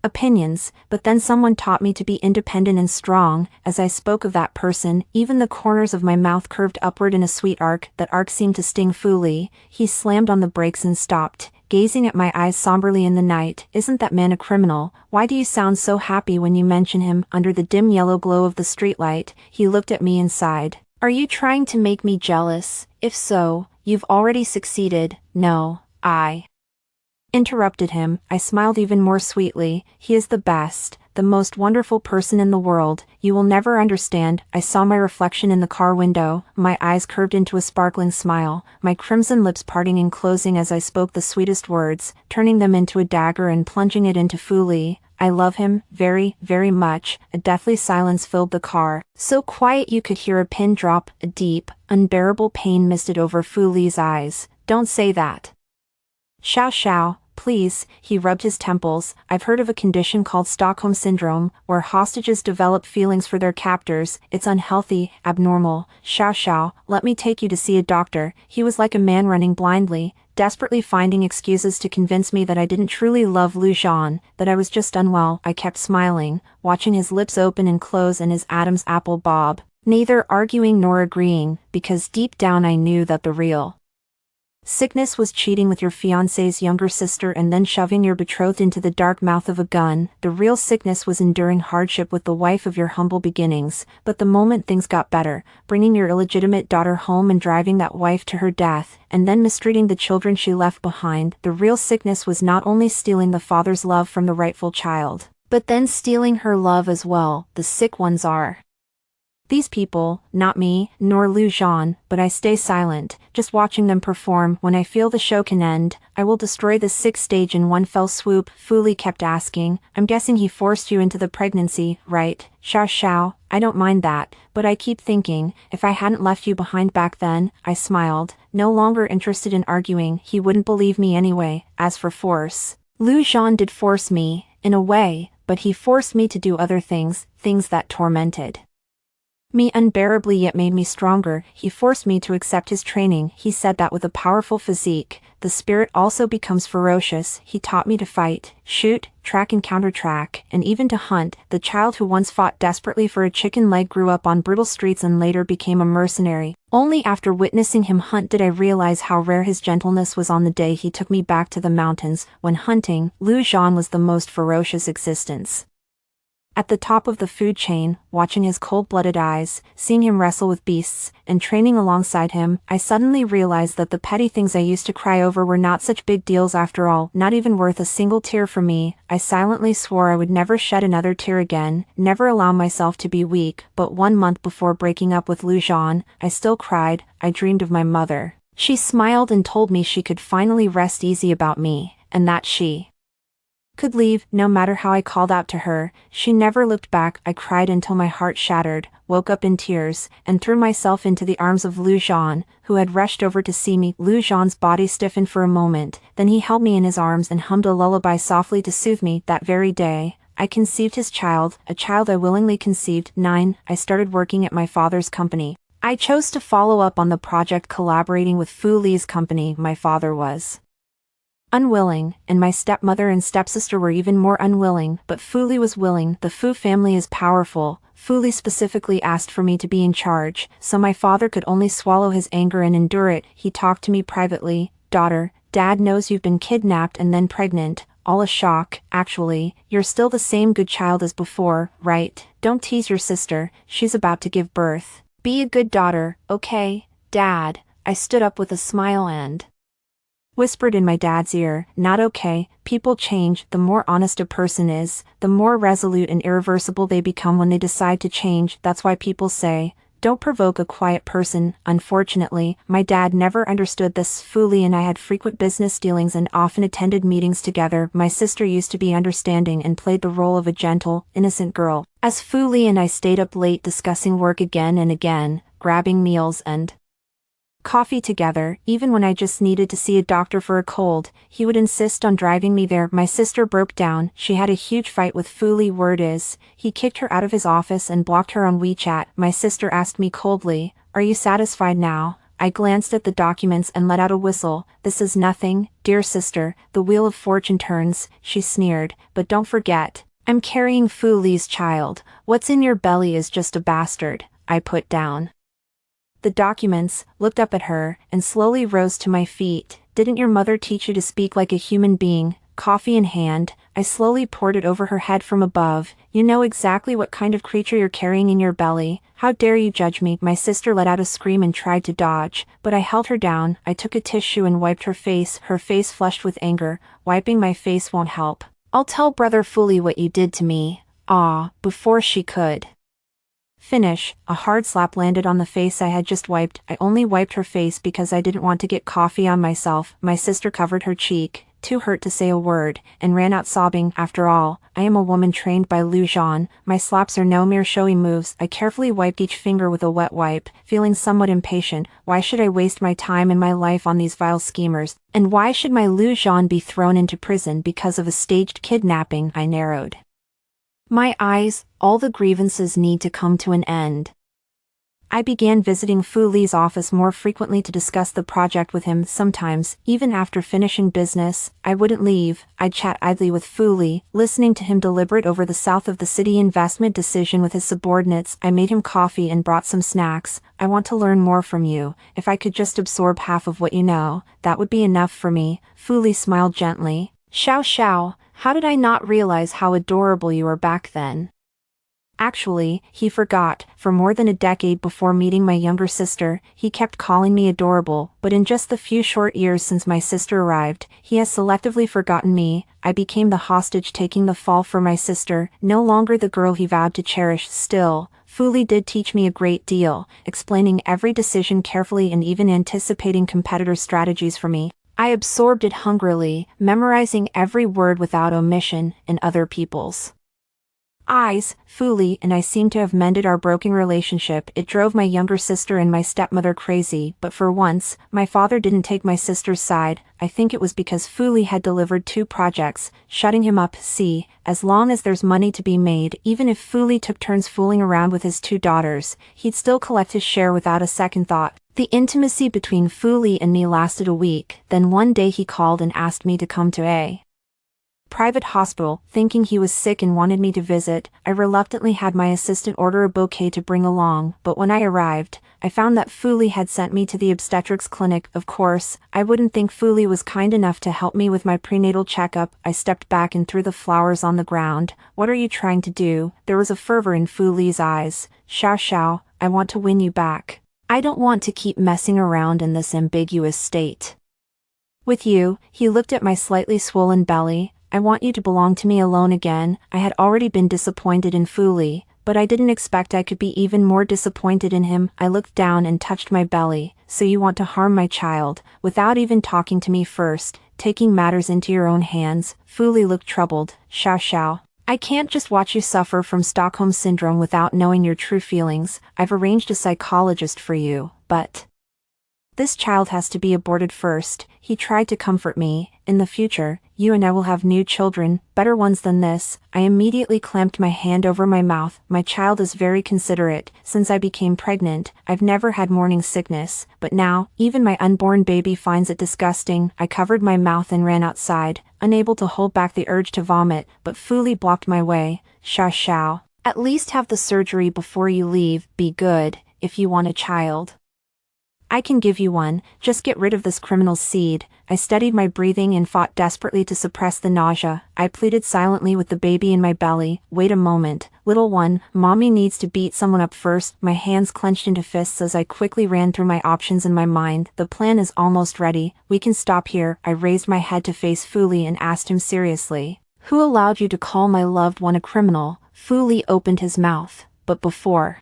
opinions, but then someone taught me to be independent and strong. As I spoke of that person, even the corners of my mouth curved upward in a sweet arc. That arc seemed to sting Fu Li. He slammed on the brakes and stopped, gazing at my eyes somberly in the night. Isn't that man a criminal? Why do you sound so happy when you mention him? Under the dim yellow glow of the streetlight, he looked at me and sighed. Are you trying to make me jealous? If so, you've already succeeded. No, I interrupted him. I smiled even more sweetly. He is the best, the most wonderful person in the world. You will never understand. I saw my reflection in the car window. My eyes curved into a sparkling smile, my crimson lips parting and closing as I spoke the sweetest words, turning them into a dagger and plunging it into Fu Li. I love him, very, very much. A deathly silence filled the car, so quiet you could hear a pin drop. A deep, unbearable pain misted over Fu Li's eyes. Don't say that. Xiao, please. He rubbed his temples. I've heard of a condition called Stockholm Syndrome, where hostages develop feelings for their captors. It's unhealthy, abnormal. Xiao, let me take you to see a doctor. He was like a man running blindly, desperately finding excuses to convince me that I didn't truly love Lu Zhan, that I was just unwell. I kept smiling, watching his lips open and close and his Adam's apple bob, neither arguing nor agreeing, because deep down I knew that the real sickness was cheating with your fiancé's younger sister and then shoving your betrothed into the dark mouth of a gun. The real sickness was enduring hardship with the wife of your humble beginnings. But the moment things got better, bringing your illegitimate daughter home and driving that wife to her death, and then mistreating the children she left behind, the real sickness was not only stealing the father's love from the rightful child, but then stealing her love as well. The sick ones are these people, not me, nor Lu Zhan, but I stay silent, just watching them perform. When I feel the show can end, I will destroy this sick stage in one fell swoop. Fu Li kept asking, I'm guessing he forced you into the pregnancy, right? Xiao Xiao, I don't mind that, but I keep thinking, if I hadn't left you behind back then. I smiled, no longer interested in arguing. He wouldn't believe me anyway. As for force, Lu Zhan did force me, in a way, but he forced me to do other things, things that tormented me unbearably yet made me stronger. He forced me to accept his training. He said that with a powerful physique, the spirit also becomes ferocious. He taught me to fight, shoot, track and counter-track, and even to hunt. The child who once fought desperately for a chicken leg grew up on brutal streets and later became a mercenary. Only after witnessing him hunt did I realize how rare his gentleness was. On the day he took me back to the mountains, when hunting, Lu Zhan was the most ferocious existence at the top of the food chain. Watching his cold-blooded eyes, seeing him wrestle with beasts, and training alongside him, I suddenly realized that the petty things I used to cry over were not such big deals after all, not even worth a single tear for me. I silently swore I would never shed another tear again, never allow myself to be weak. But 1 month before breaking up with Lu Zhan, I still cried. I dreamed of my mother. She smiled and told me she could finally rest easy about me, and that she could leave. No matter how I called out to her, she never looked back. I cried until my heart shattered, woke up in tears, and threw myself into the arms of Lu Zhan, who had rushed over to see me. Lu Zhan's body stiffened for a moment, then he held me in his arms and hummed a lullaby softly to soothe me. That very day, I conceived his child, a child I willingly conceived. 9. I started working at my father's company. I chose to follow up on the project collaborating with Fu Li's company. My father was unwilling, and my stepmother and stepsister were even more unwilling, but Fu Li was willing. The Fu family is powerful. Fu Li specifically asked for me to be in charge, so my father could only swallow his anger and endure it. He talked to me privately. Daughter, Dad knows you've been kidnapped and then pregnant. All a shock. Actually, you're still the same good child as before, right? Don't tease your sister, she's about to give birth. Be a good daughter, okay, Dad? I stood up with a smile and whispered in my dad's ear, not okay. People change. The more honest a person is, the more resolute and irreversible they become when they decide to change. That's why people say, don't provoke a quiet person. Unfortunately, my dad never understood this. Fu Li and I had frequent business dealings and often attended meetings together. My sister used to be understanding and played the role of a gentle, innocent girl, as Fu Li and I stayed up late discussing work again and again, grabbing meals and coffee together. Even when I just needed to see a doctor for a cold, he would insist on driving me there. My sister broke down. She had a huge fight with Fu Li. Word is, he kicked her out of his office and blocked her on WeChat. My sister asked me coldly, are you satisfied now? I glanced at the documents and let out a whistle. This is nothing, dear sister. The wheel of fortune turns, she sneered, but don't forget, I'm carrying Fu Li's child. What's in your belly is just a bastard. I put down the documents, looked up at her, and slowly rose to my feet. Didn't your mother teach you to speak like a human being? Coffee in hand, I slowly poured it over her head from above. You know exactly what kind of creature you're carrying in your belly. How dare you judge me? My sister let out a scream and tried to dodge, but I held her down. I took a tissue and wiped her face flushed with anger. Wiping my face won't help. I'll tell Brother Fu Li what you did to me. Ah, before she could finish, a hard slap landed on the face I had just wiped. I only wiped her face because I didn't want to get coffee on myself. My sister covered her cheek, too hurt to say a word, and ran out sobbing. After all, I am a woman trained by Lu Zhan. My slaps are no mere showy moves. I carefully wiped each finger with a wet wipe, feeling somewhat impatient. Why should I waste my time and my life on these vile schemers? And why should my Lu Zhan be thrown into prison because of a staged kidnapping? I narrowed my eyes. All the grievances need to come to an end. I began visiting Fu Li's office more frequently to discuss the project with him. Sometimes, even after finishing business, I wouldn't leave. I'd chat idly with Fu Li, listening to him deliberate over the south of the city investment decision with his subordinates. I made him coffee and brought some snacks. I want to learn more from you. If I could just absorb half of what you know, that would be enough for me. Fu Li smiled gently. Xiao Xiao, how did I not realize how adorable you were back then? Actually, he forgot. For more than a decade before meeting my younger sister, he kept calling me adorable, but in just the few short years since my sister arrived, he has selectively forgotten me. I became the hostage taking the fall for my sister, no longer the girl he vowed to cherish. Still, Fu Li did teach me a great deal, explaining every decision carefully and even anticipating competitor strategies for me. I absorbed it hungrily, memorizing every word without omission, and other people's eyes. Fu Li and I seemed to have mended our broken relationship. It drove my younger sister and my stepmother crazy, but for once, my father didn't take my sister's side. I think it was because Fu Li had delivered 2 projects, shutting him up. See, as long as there's money to be made, even if Fu Li took turns fooling around with his 2 daughters, he'd still collect his share without a second thought. The intimacy between Fu Li and me lasted a week, then one day he called and asked me to come to a private hospital. Thinking he was sick and wanted me to visit, I reluctantly had my assistant order a bouquet to bring along, but when I arrived, I found that Fu Li had sent me to the obstetrics clinic. Of course, I wouldn't think Fu Li was kind enough to help me with my prenatal checkup. I stepped back and threw the flowers on the ground. What are you trying to do? There was a fervor in Fu Li's eyes. Xiao Xiao, I want to win you back. I don't want to keep messing around in this ambiguous state with you. He looked at my slightly swollen belly. I want you to belong to me alone again. I had already been disappointed in Fu Li, but I didn't expect I could be even more disappointed in him. I looked down and touched my belly. So you want to harm my child, without even talking to me first, taking matters into your own hands? Fu Li looked troubled. Xiao Xiao, I can't just watch you suffer from Stockholm Syndrome without knowing your true feelings. I've arranged a psychologist for you, but this child has to be aborted first. He tried to comfort me. In the future, you and I will have new children, better ones than this. I immediately clamped my hand over my mouth. My child is very considerate. Since I became pregnant, I've never had morning sickness, but now, even my unborn baby finds it disgusting. I covered my mouth and ran outside, unable to hold back the urge to vomit, but Fu Li blocked my way. Xiao Xiao, at least have the surgery before you leave. Be good, if you want a child. I can give you one, just get rid of this criminal's seed. I steadied my breathing and fought desperately to suppress the nausea. I pleaded silently with the baby in my belly. Wait a moment, little one, mommy needs to beat someone up first. My hands clenched into fists as I quickly ran through my options in my mind. The plan is almost ready. We can stop here. I raised my head to face Fu Li and asked him seriously. Who allowed you to call my loved one a criminal? Fu Li opened his mouth, but before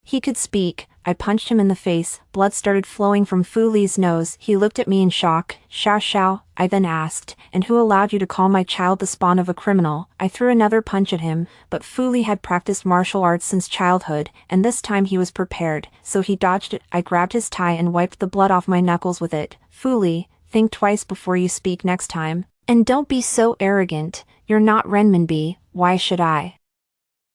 he could speak, I punched him in the face. Blood started flowing from Fu Li's nose. He looked at me in shock. Xiao Xiao, I then asked, and who allowed you to call my child the spawn of a criminal? I threw another punch at him, but Fu Li had practiced martial arts since childhood, and this time he was prepared, so he dodged it. I grabbed his tie and wiped the blood off my knuckles with it. Fu Li, think twice before you speak next time. And don't be so arrogant. You're not Renminbi, why should I?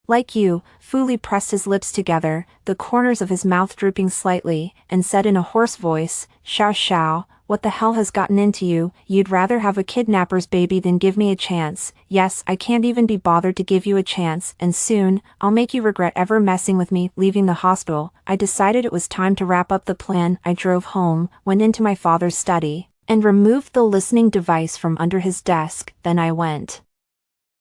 Like you. Fu Li pressed his lips together, the corners of his mouth drooping slightly, and said in a hoarse voice, Xiao Xiao, what the hell has gotten into you? You'd rather have a kidnapper's baby than give me a chance. Yes, I can't even be bothered to give you a chance, and soon, I'll make you regret ever messing with me. Leaving the hospital, I decided it was time to wrap up the plan. I drove home, went into my father's study, and removed the listening device from under his desk. Then I went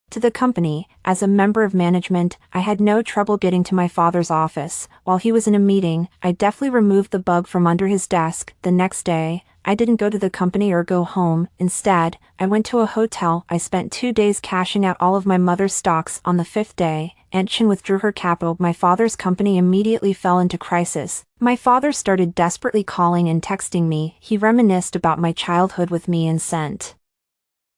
to the company. As a member of management, I had no trouble getting to my father's office. While he was in a meeting, I deftly removed the bug from under his desk. The next day, I didn't go to the company or go home. Instead, I went to a hotel. I spent 2 days cashing out all of my mother's stocks. On the 5th day, Aunt Chin withdrew her capital. My father's company immediately fell into crisis. My father started desperately calling and texting me. He reminisced about my childhood with me and sent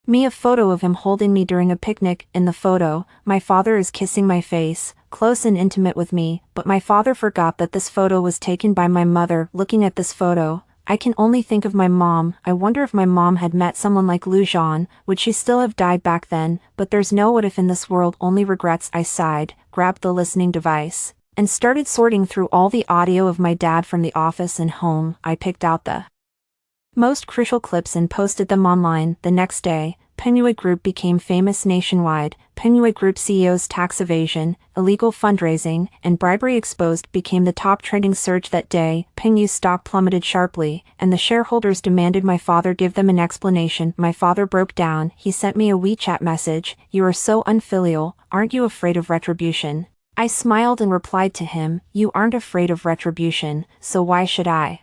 me a photo of him holding me during a picnic. In the photo, my father is kissing my face, close and intimate with me, but my father forgot that this photo was taken by my mother. Looking at this photo, I can only think of my mom. I wonder if my mom had met someone like Lu Zhan, would she still have died back then? But there's no what if in this world, only regrets. I sighed, grabbed the listening device, and started sorting through all the audio of my dad from the office and home. I picked out the most crucial clips and posted them online. The next day, Pinuit Group became famous nationwide. Pinuit Group CEO's tax evasion, illegal fundraising, and bribery exposed became the top trending search that day. Pinuit's stock plummeted sharply, and the shareholders demanded my father give them an explanation. My father broke down. He sent me a WeChat message. "You are so unfilial, aren't you afraid of retribution?" I smiled and replied to him, "You aren't afraid of retribution, so why should I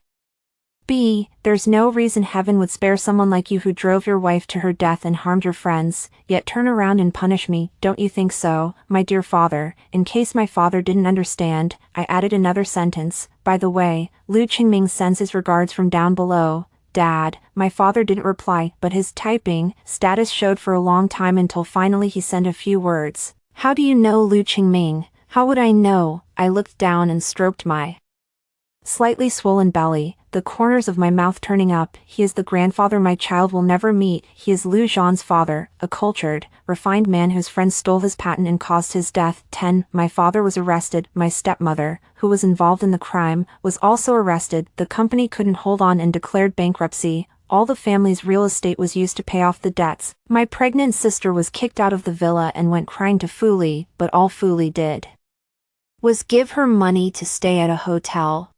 be? There's no reason heaven would spare someone like you who drove your wife to her death and harmed your friends, yet turn around and punish me. Don't you think so, my dear father?" In case my father didn't understand, I added another sentence. "By the way, Lu Qingming sends his regards from down below, Dad." My father didn't reply, but his typing status showed for a long time until finally he sent a few words. "How do you know Lu Qingming?" "How would I know?" I looked down and stroked my slightly swollen belly, the corners of my mouth turning up. "He is the grandfather my child will never meet. He is Lu Zhan's father, a cultured, refined man whose friends stole his patent and caused his death." 10. My father was arrested. My stepmother, who was involved in the crime, was also arrested. The company couldn't hold on and declared bankruptcy. All the family's real estate was used to pay off the debts. My pregnant sister was kicked out of the villa and went crying to Fuli, but all Fuli did was give her money to stay at a hotel.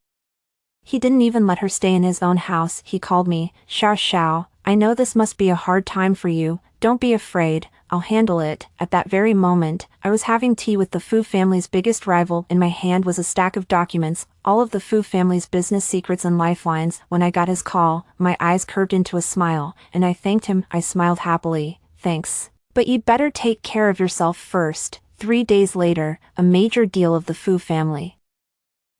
He didn't even let her stay in his own house. He called me, "Xiao Xiao, I know this must be a hard time for you. Don't be afraid, I'll handle it." At that very moment, I was having tea with the Fu family's biggest rival. In my hand was a stack of documents, all of the Fu family's business secrets and lifelines. When I got his call, my eyes curved into a smile, and I thanked him. I smiled happily. "Thanks. But you'd better take care of yourself first." 3 days later, a major deal of the Fu family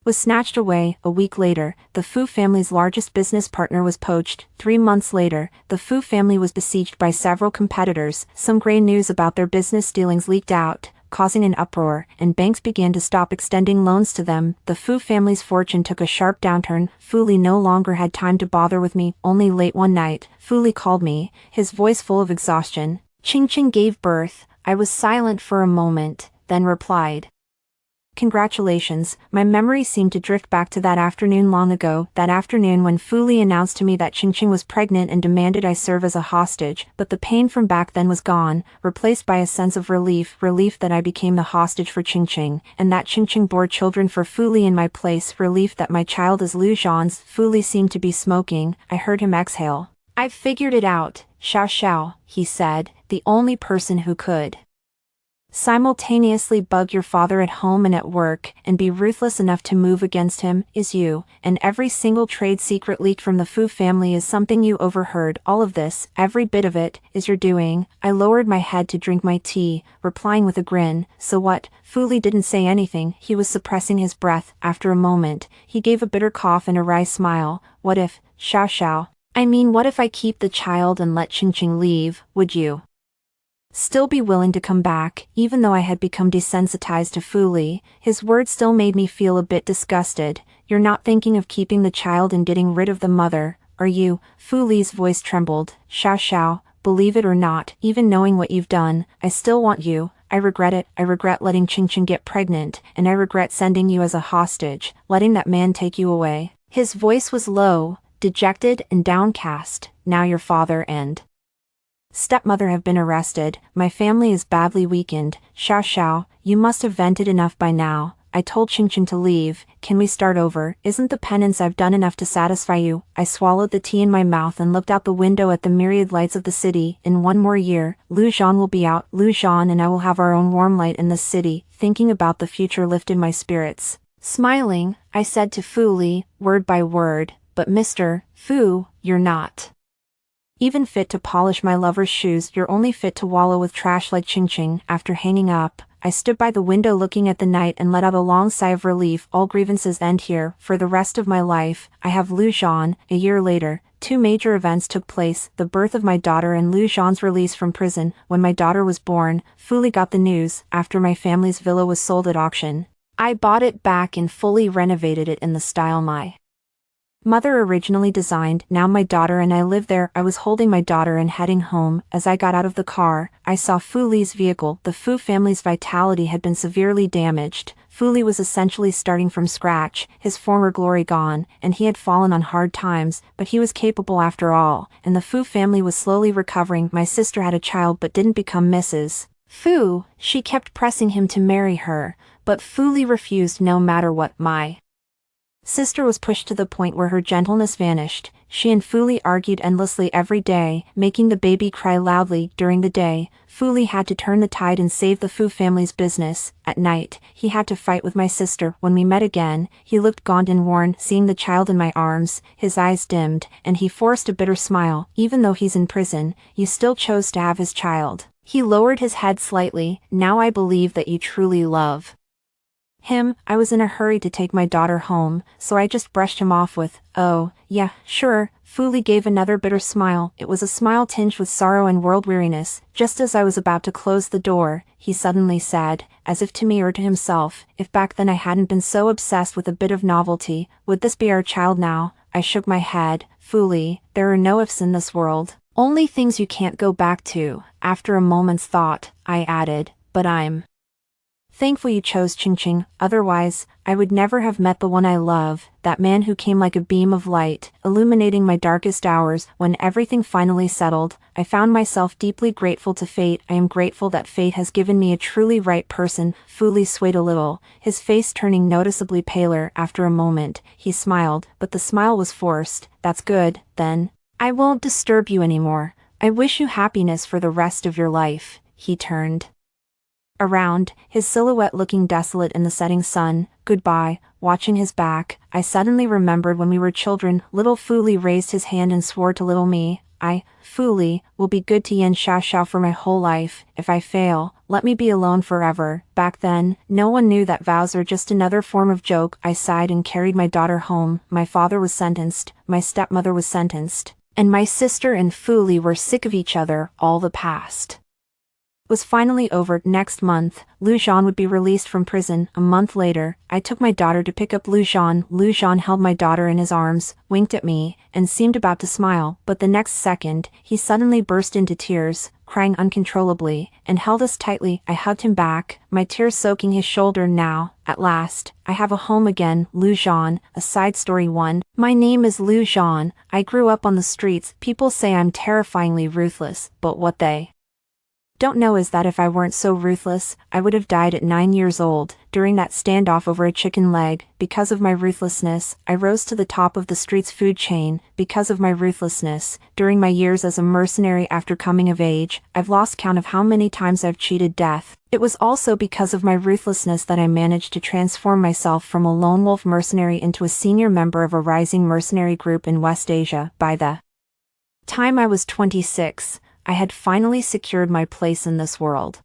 was snatched away. A week later, the Fu family's largest business partner was poached. 3 months later, the Fu family was besieged by several competitors. Some gray news about their business dealings leaked out, causing an uproar, and banks began to stop extending loans to them. The Fu family's fortune took a sharp downturn. Fuli no longer had time to bother with me. Only late one night, Fuli called me, his voice full of exhaustion. "Qingqing gave birth." I was silent for a moment, then replied, "Congratulations." My memory seemed to drift back to that afternoon long ago, that afternoon when Fuli announced to me that Qingqing was pregnant and demanded I serve as a hostage. But the pain from back then was gone, replaced by a sense of relief that I became the hostage for Qingqing, and that Qingqing bore children for Fuli in my place, relief that my child is Lu Zhan's. Fuli seemed to be smoking. I heard him exhale. "I've figured it out, Xiao Xiao," he said. "The only person who could simultaneously bug your father at home and at work, and be ruthless enough to move against him, is you, and every single trade secret leaked from the Fu family is something you overheard. All of this, every bit of it, is your doing." I lowered my head to drink my tea, replying with a grin, "So what?" Fuli didn't say anything. He was suppressing his breath. After a moment, he gave a bitter cough and a wry smile. "What if, Xiao Xiao? I mean, what if I keep the child and let Qingqing leave? Would you still be willing to come back?" Even though I had become desensitized to Fuli, his words still made me feel a bit disgusted. "You're not thinking of keeping the child and getting rid of the mother, are you?" Fuli's voice trembled. "Xiao Xiao, believe it or not, even knowing what you've done, I still want you. I regret it. I regret letting Qingqing get pregnant, and I regret sending you as a hostage, letting that man take you away." His voice was low, dejected and downcast. "Now your father and stepmother have been arrested. My family is badly weakened. Xiao Xiao, you must have vented enough by now. I told Qingqing to leave. Can we start over? Isn't the penance I've done enough to satisfy you?" I swallowed the tea in my mouth and looked out the window at the myriad lights of the city. "In 1 more year, Lu Zhan will be out. Lu Zhan and I will have our own warm light in this city." Thinking about the future lifted my spirits. Smiling, I said to Fuli, word by word, "But Mr. Fu, you're not even fit to polish my lover's shoes. You're only fit to wallow with trash like Qingqing." After hanging up, I stood by the window looking at the night and let out a long sigh of relief. All grievances end here. For the rest of my life, I have Lu Zhan. A year later, 2 major events took place: the birth of my daughter and Lu Zhan's release from prison. When my daughter was born, Fuli got the news. After my family's villa was sold at auction, I bought it back and fully renovated it in the style my mother originally designed. Now my daughter and I live there. I was holding my daughter and heading home. As I got out of the car, I saw Fuli's vehicle. The Fu family's vitality had been severely damaged. Fuli was essentially starting from scratch, his former glory gone, and he had fallen on hard times, but he was capable after all, and the Fu family was slowly recovering. My sister had a child but didn't become Mrs. Fu. She kept pressing him to marry her, but Fuli refused no matter what. My sister was pushed to the point where her gentleness vanished. She and Fuli argued endlessly every day, making the baby cry loudly. During the day, Fuli had to turn the tide and save the Fu family's business. At night, he had to fight with my sister. When we met again, he looked gaunt and worn. Seeing the child in my arms, his eyes dimmed, and he forced a bitter smile. Even though he's in prison, you still chose to have his child. He lowered his head slightly. Now I believe that you truly love him. I was in a hurry to take my daughter home, so I just brushed him off with, "Oh, yeah, sure." Fuli gave another bitter smile. It was a smile tinged with sorrow and world-weariness. Just as I was about to close the door, he suddenly said, as if to me or to himself, "If back then I hadn't been so obsessed with a bit of novelty, would this be our child now?" I shook my head. "Fuli, there are no ifs in this world. Only things you can't go back to." After a moment's thought, I added, "But I'm thankful you chose Ching Ching, otherwise, I would never have met the one I love, that man who came like a beam of light, illuminating my darkest hours." When everything finally settled, I found myself deeply grateful to fate. I am grateful that fate has given me a truly right person. Fuli swayed a little, his face turning noticeably paler. After a moment, he smiled, but the smile was forced. "That's good, then. I won't disturb you anymore. I wish you happiness for the rest of your life." He turned around, his silhouette looking desolate in the setting sun. "Goodbye." Watching his back, I suddenly remembered when we were children. Little Fuli raised his hand and swore to little me, Fuli, will be good to Yin Xiao Xiao for my whole life. If I fail, let me be alone forever." Back then, no one knew that vows are just another form of joke. I sighed and carried my daughter home. My father was sentenced, my stepmother was sentenced, and my sister and Fuli were sick of each other. All the past was finally over. Next month, Lu Zhan would be released from prison. A month later, I took my daughter to pick up Lu Zhan. Lu Zhan held my daughter in his arms, winked at me, and seemed about to smile, but the next second, he suddenly burst into tears, crying uncontrollably, and held us tightly. I hugged him back, my tears soaking his shoulder. "Now, at last, I have a home again." Lu Zhan, a side story 1. My name is Lu Zhan. I grew up on the streets. People say I'm terrifyingly ruthless, but what they don't know is that if I weren't so ruthless, I would have died at 9 years old, during that standoff over a chicken leg. Because of my ruthlessness, I rose to the top of the street's food chain. Because of my ruthlessness, during my years as a mercenary after coming of age, I've lost count of how many times I've cheated death. It was also because of my ruthlessness that I managed to transform myself from a lone wolf mercenary into a senior member of a rising mercenary group in West Asia. By the time I was 26, I had finally secured my place in this world.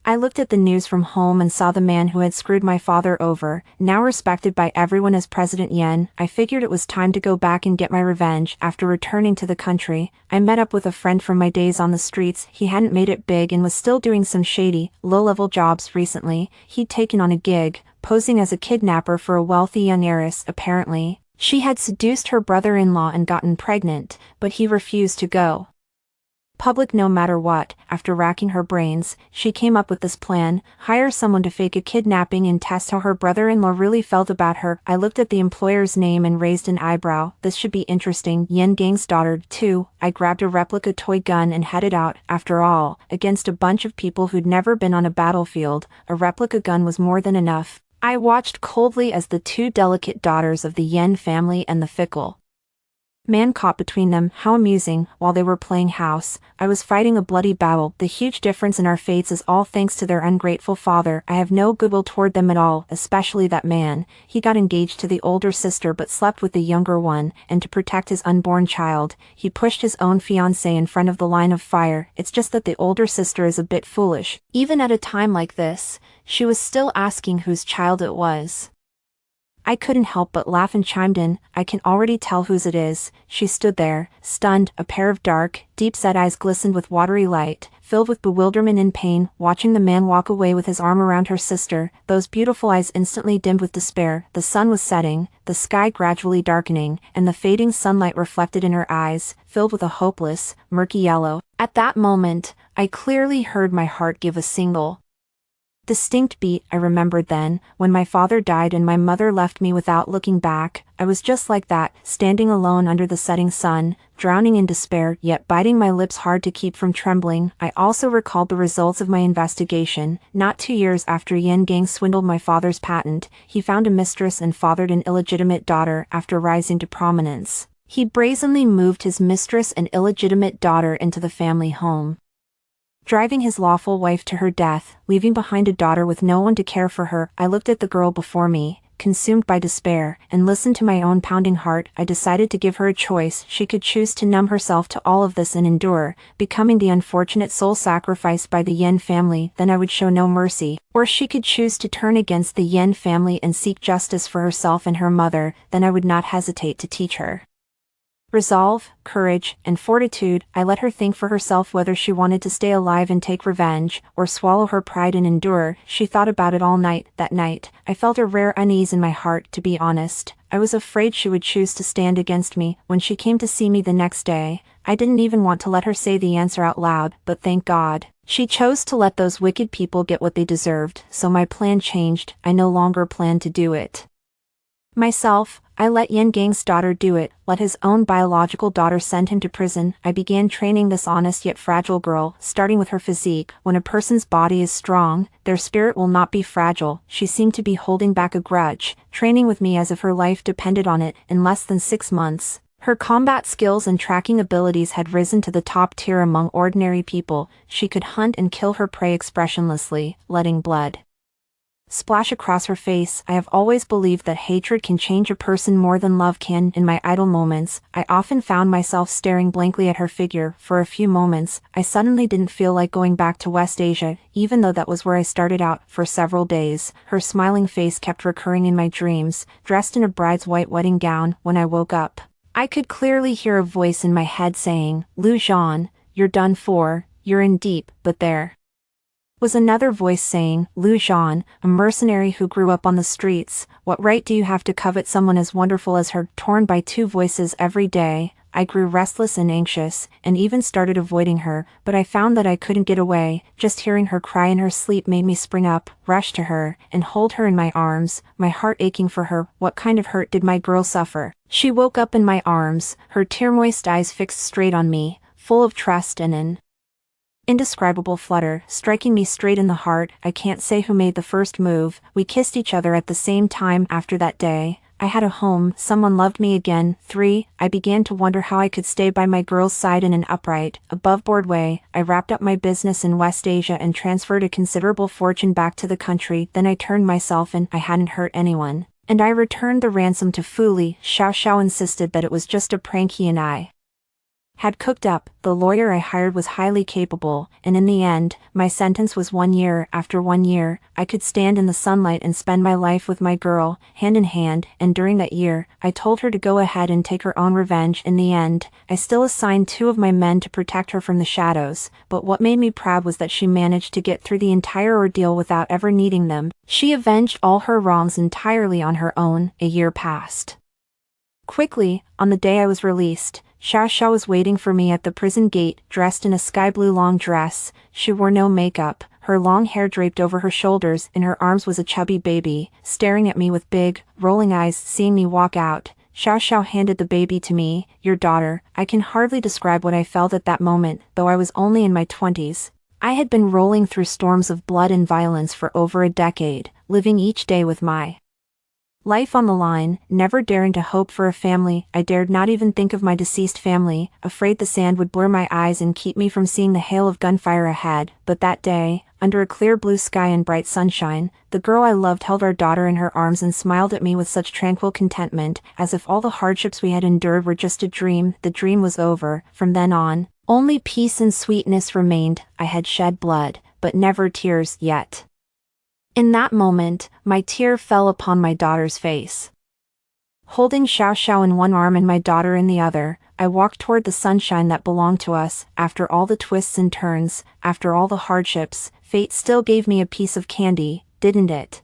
I looked at the news from home and saw the man who had screwed my father over, now respected by everyone as President Yen. I figured it was time to go back and get my revenge. After returning to the country, I met up with a friend from my days on the streets. He hadn't made it big and was still doing some shady, low-level jobs. Recently, he'd taken on a gig, posing as a kidnapper for a wealthy young heiress. Apparently, she had seduced her brother-in-law and gotten pregnant, but he refused to go public no matter what. After racking her brains, she came up with this plan: hire someone to fake a kidnapping and test how her brother-in-law really felt about her. I looked at the employer's name and raised an eyebrow. This should be interesting. Yen Gang's daughter, too. I grabbed a replica toy gun and headed out. After all, against a bunch of people who'd never been on a battlefield, a replica gun was more than enough. I watched coldly as the two delicate daughters of the Yen family and the fickle man caught between them. How amusing. While they were playing house, I was fighting a bloody battle. The huge difference in our fates is all thanks to their ungrateful father. I have no goodwill toward them at all, especially that man. He got engaged to the older sister but slept with the younger one, and to protect his unborn child, he pushed his own fiancée in front of the line of fire. It's just that the older sister is a bit foolish. Even at a time like this, she was still asking whose child it was. I couldn't help but laugh and chimed in, "I can already tell whose it is." She stood there, stunned. A pair of dark, deep-set eyes glistened with watery light, filled with bewilderment and pain. Watching the man walk away with his arm around her sister, those beautiful eyes instantly dimmed with despair. The sun was setting, the sky gradually darkening, and the fading sunlight reflected in her eyes, filled with a hopeless, murky yellow. At that moment, I clearly heard my heart give a single Distinct beat, I remembered then, when my father died and my mother left me without looking back. I was just like that, standing alone under the setting sun, drowning in despair, yet biting my lips hard to keep from trembling. I also recalled the results of my investigation. Not 2 years after Yen Gang swindled my father's patent, he found a mistress and fathered an illegitimate daughter after rising to prominence. He brazenly moved his mistress and illegitimate daughter into the family home, driving his lawful wife to her death, leaving behind a daughter with no one to care for her. I looked at the girl before me, consumed by despair, and listened to my own pounding heart. I decided to give her a choice. She could choose to numb herself to all of this and endure, becoming the unfortunate soul sacrificed by the Yen family. Then I would show no mercy. Or she could choose to turn against the Yen family and seek justice for herself and her mother. Then I would not hesitate to teach her resolve, courage, and fortitude. I let her think for herself whether she wanted to stay alive and take revenge, or swallow her pride and endure. She thought about it all night. That night, I felt a rare unease in my heart. To be honest, I was afraid she would choose to stand against me. When she came to see me the next day, I didn't even want to let her say the answer out loud, but thank God, she chose to let those wicked people get what they deserved. So my plan changed. I no longer planned to do it myself. I let Yen Gang's daughter do it, let his own biological daughter send him to prison. I began training this honest yet fragile girl, starting with her physique. When a person's body is strong, their spirit will not be fragile. She seemed to be holding back a grudge, training with me as if her life depended on it. In less than 6 months, her combat skills and tracking abilities had risen to the top tier among ordinary people. She could hunt and kill her prey expressionlessly, letting blood splash across her face. I have always believed that hatred can change a person more than love can. In my idle moments, I often found myself staring blankly at her figure. For a few moments, I suddenly didn't feel like going back to West Asia, even though that was where I started out. For several days, her smiling face kept recurring in my dreams, dressed in a bride's white wedding gown. When I woke up, I could clearly hear a voice in my head saying, "Lu Zhan, you're done for, you're in deep." But there was another voice saying, "Lu Zhan, a mercenary who grew up on the streets, what right do you have to covet someone as wonderful as her?" Torn by two voices every day, I grew restless and anxious, and even started avoiding her, but I found that I couldn't get away. Just hearing her cry in her sleep made me spring up, rush to her, and hold her in my arms, my heart aching for her. What kind of hurt did my girl suffer? She woke up in my arms, her tear-moist eyes fixed straight on me, full of trust and an indescribable flutter, striking me straight in the heart. I can't say who made the first move. We kissed each other at the same time. After that day, I had a home, someone loved me again. 3. I began to wonder how I could stay by my girl's side in an upright, above-board way. I wrapped up my business in West Asia and transferred a considerable fortune back to the country. Then I turned myself in. I hadn't hurt anyone, and I returned the ransom to Fu Li. Xiao Xiao insisted that it was just a prank he and I had cooked up. The lawyer I hired was highly capable, and in the end, my sentence was 1 year. After 1 year, I could stand in the sunlight and spend my life with my girl, hand in hand, and during that year, I told her to go ahead and take her own revenge. In the end, I still assigned 2 of my men to protect her from the shadows, but what made me proud was that she managed to get through the entire ordeal without ever needing them. She avenged all her wrongs entirely on her own. A year passed quickly. On the day I was released, Xiao Xiao was waiting for me at the prison gate, dressed in a sky-blue long dress. She wore no makeup, her long hair draped over her shoulders. In her arms was a chubby baby, staring at me with big, rolling eyes. Seeing me walk out, Xiao Xiao handed the baby to me. "Your daughter." I can hardly describe what I felt at that moment, though I was only in my 20s. I had been rolling through storms of blood and violence for over a decade, living each day with my life on the line, never daring to hope for a family. I dared not even think of my deceased family, afraid the sand would blur my eyes and keep me from seeing the hail of gunfire ahead. But that day, under a clear blue sky and bright sunshine, the girl I loved held our daughter in her arms and smiled at me with such tranquil contentment, as if all the hardships we had endured were just a dream. The dream was over. From then on, only peace and sweetness remained. I had shed blood, but never tears yet. In that moment, my tear fell upon my daughter's face. Holding Xiao Xiao in one arm and my daughter in the other, I walked toward the sunshine that belonged to us. After all the twists and turns, after all the hardships, fate still gave me a piece of candy, didn't it?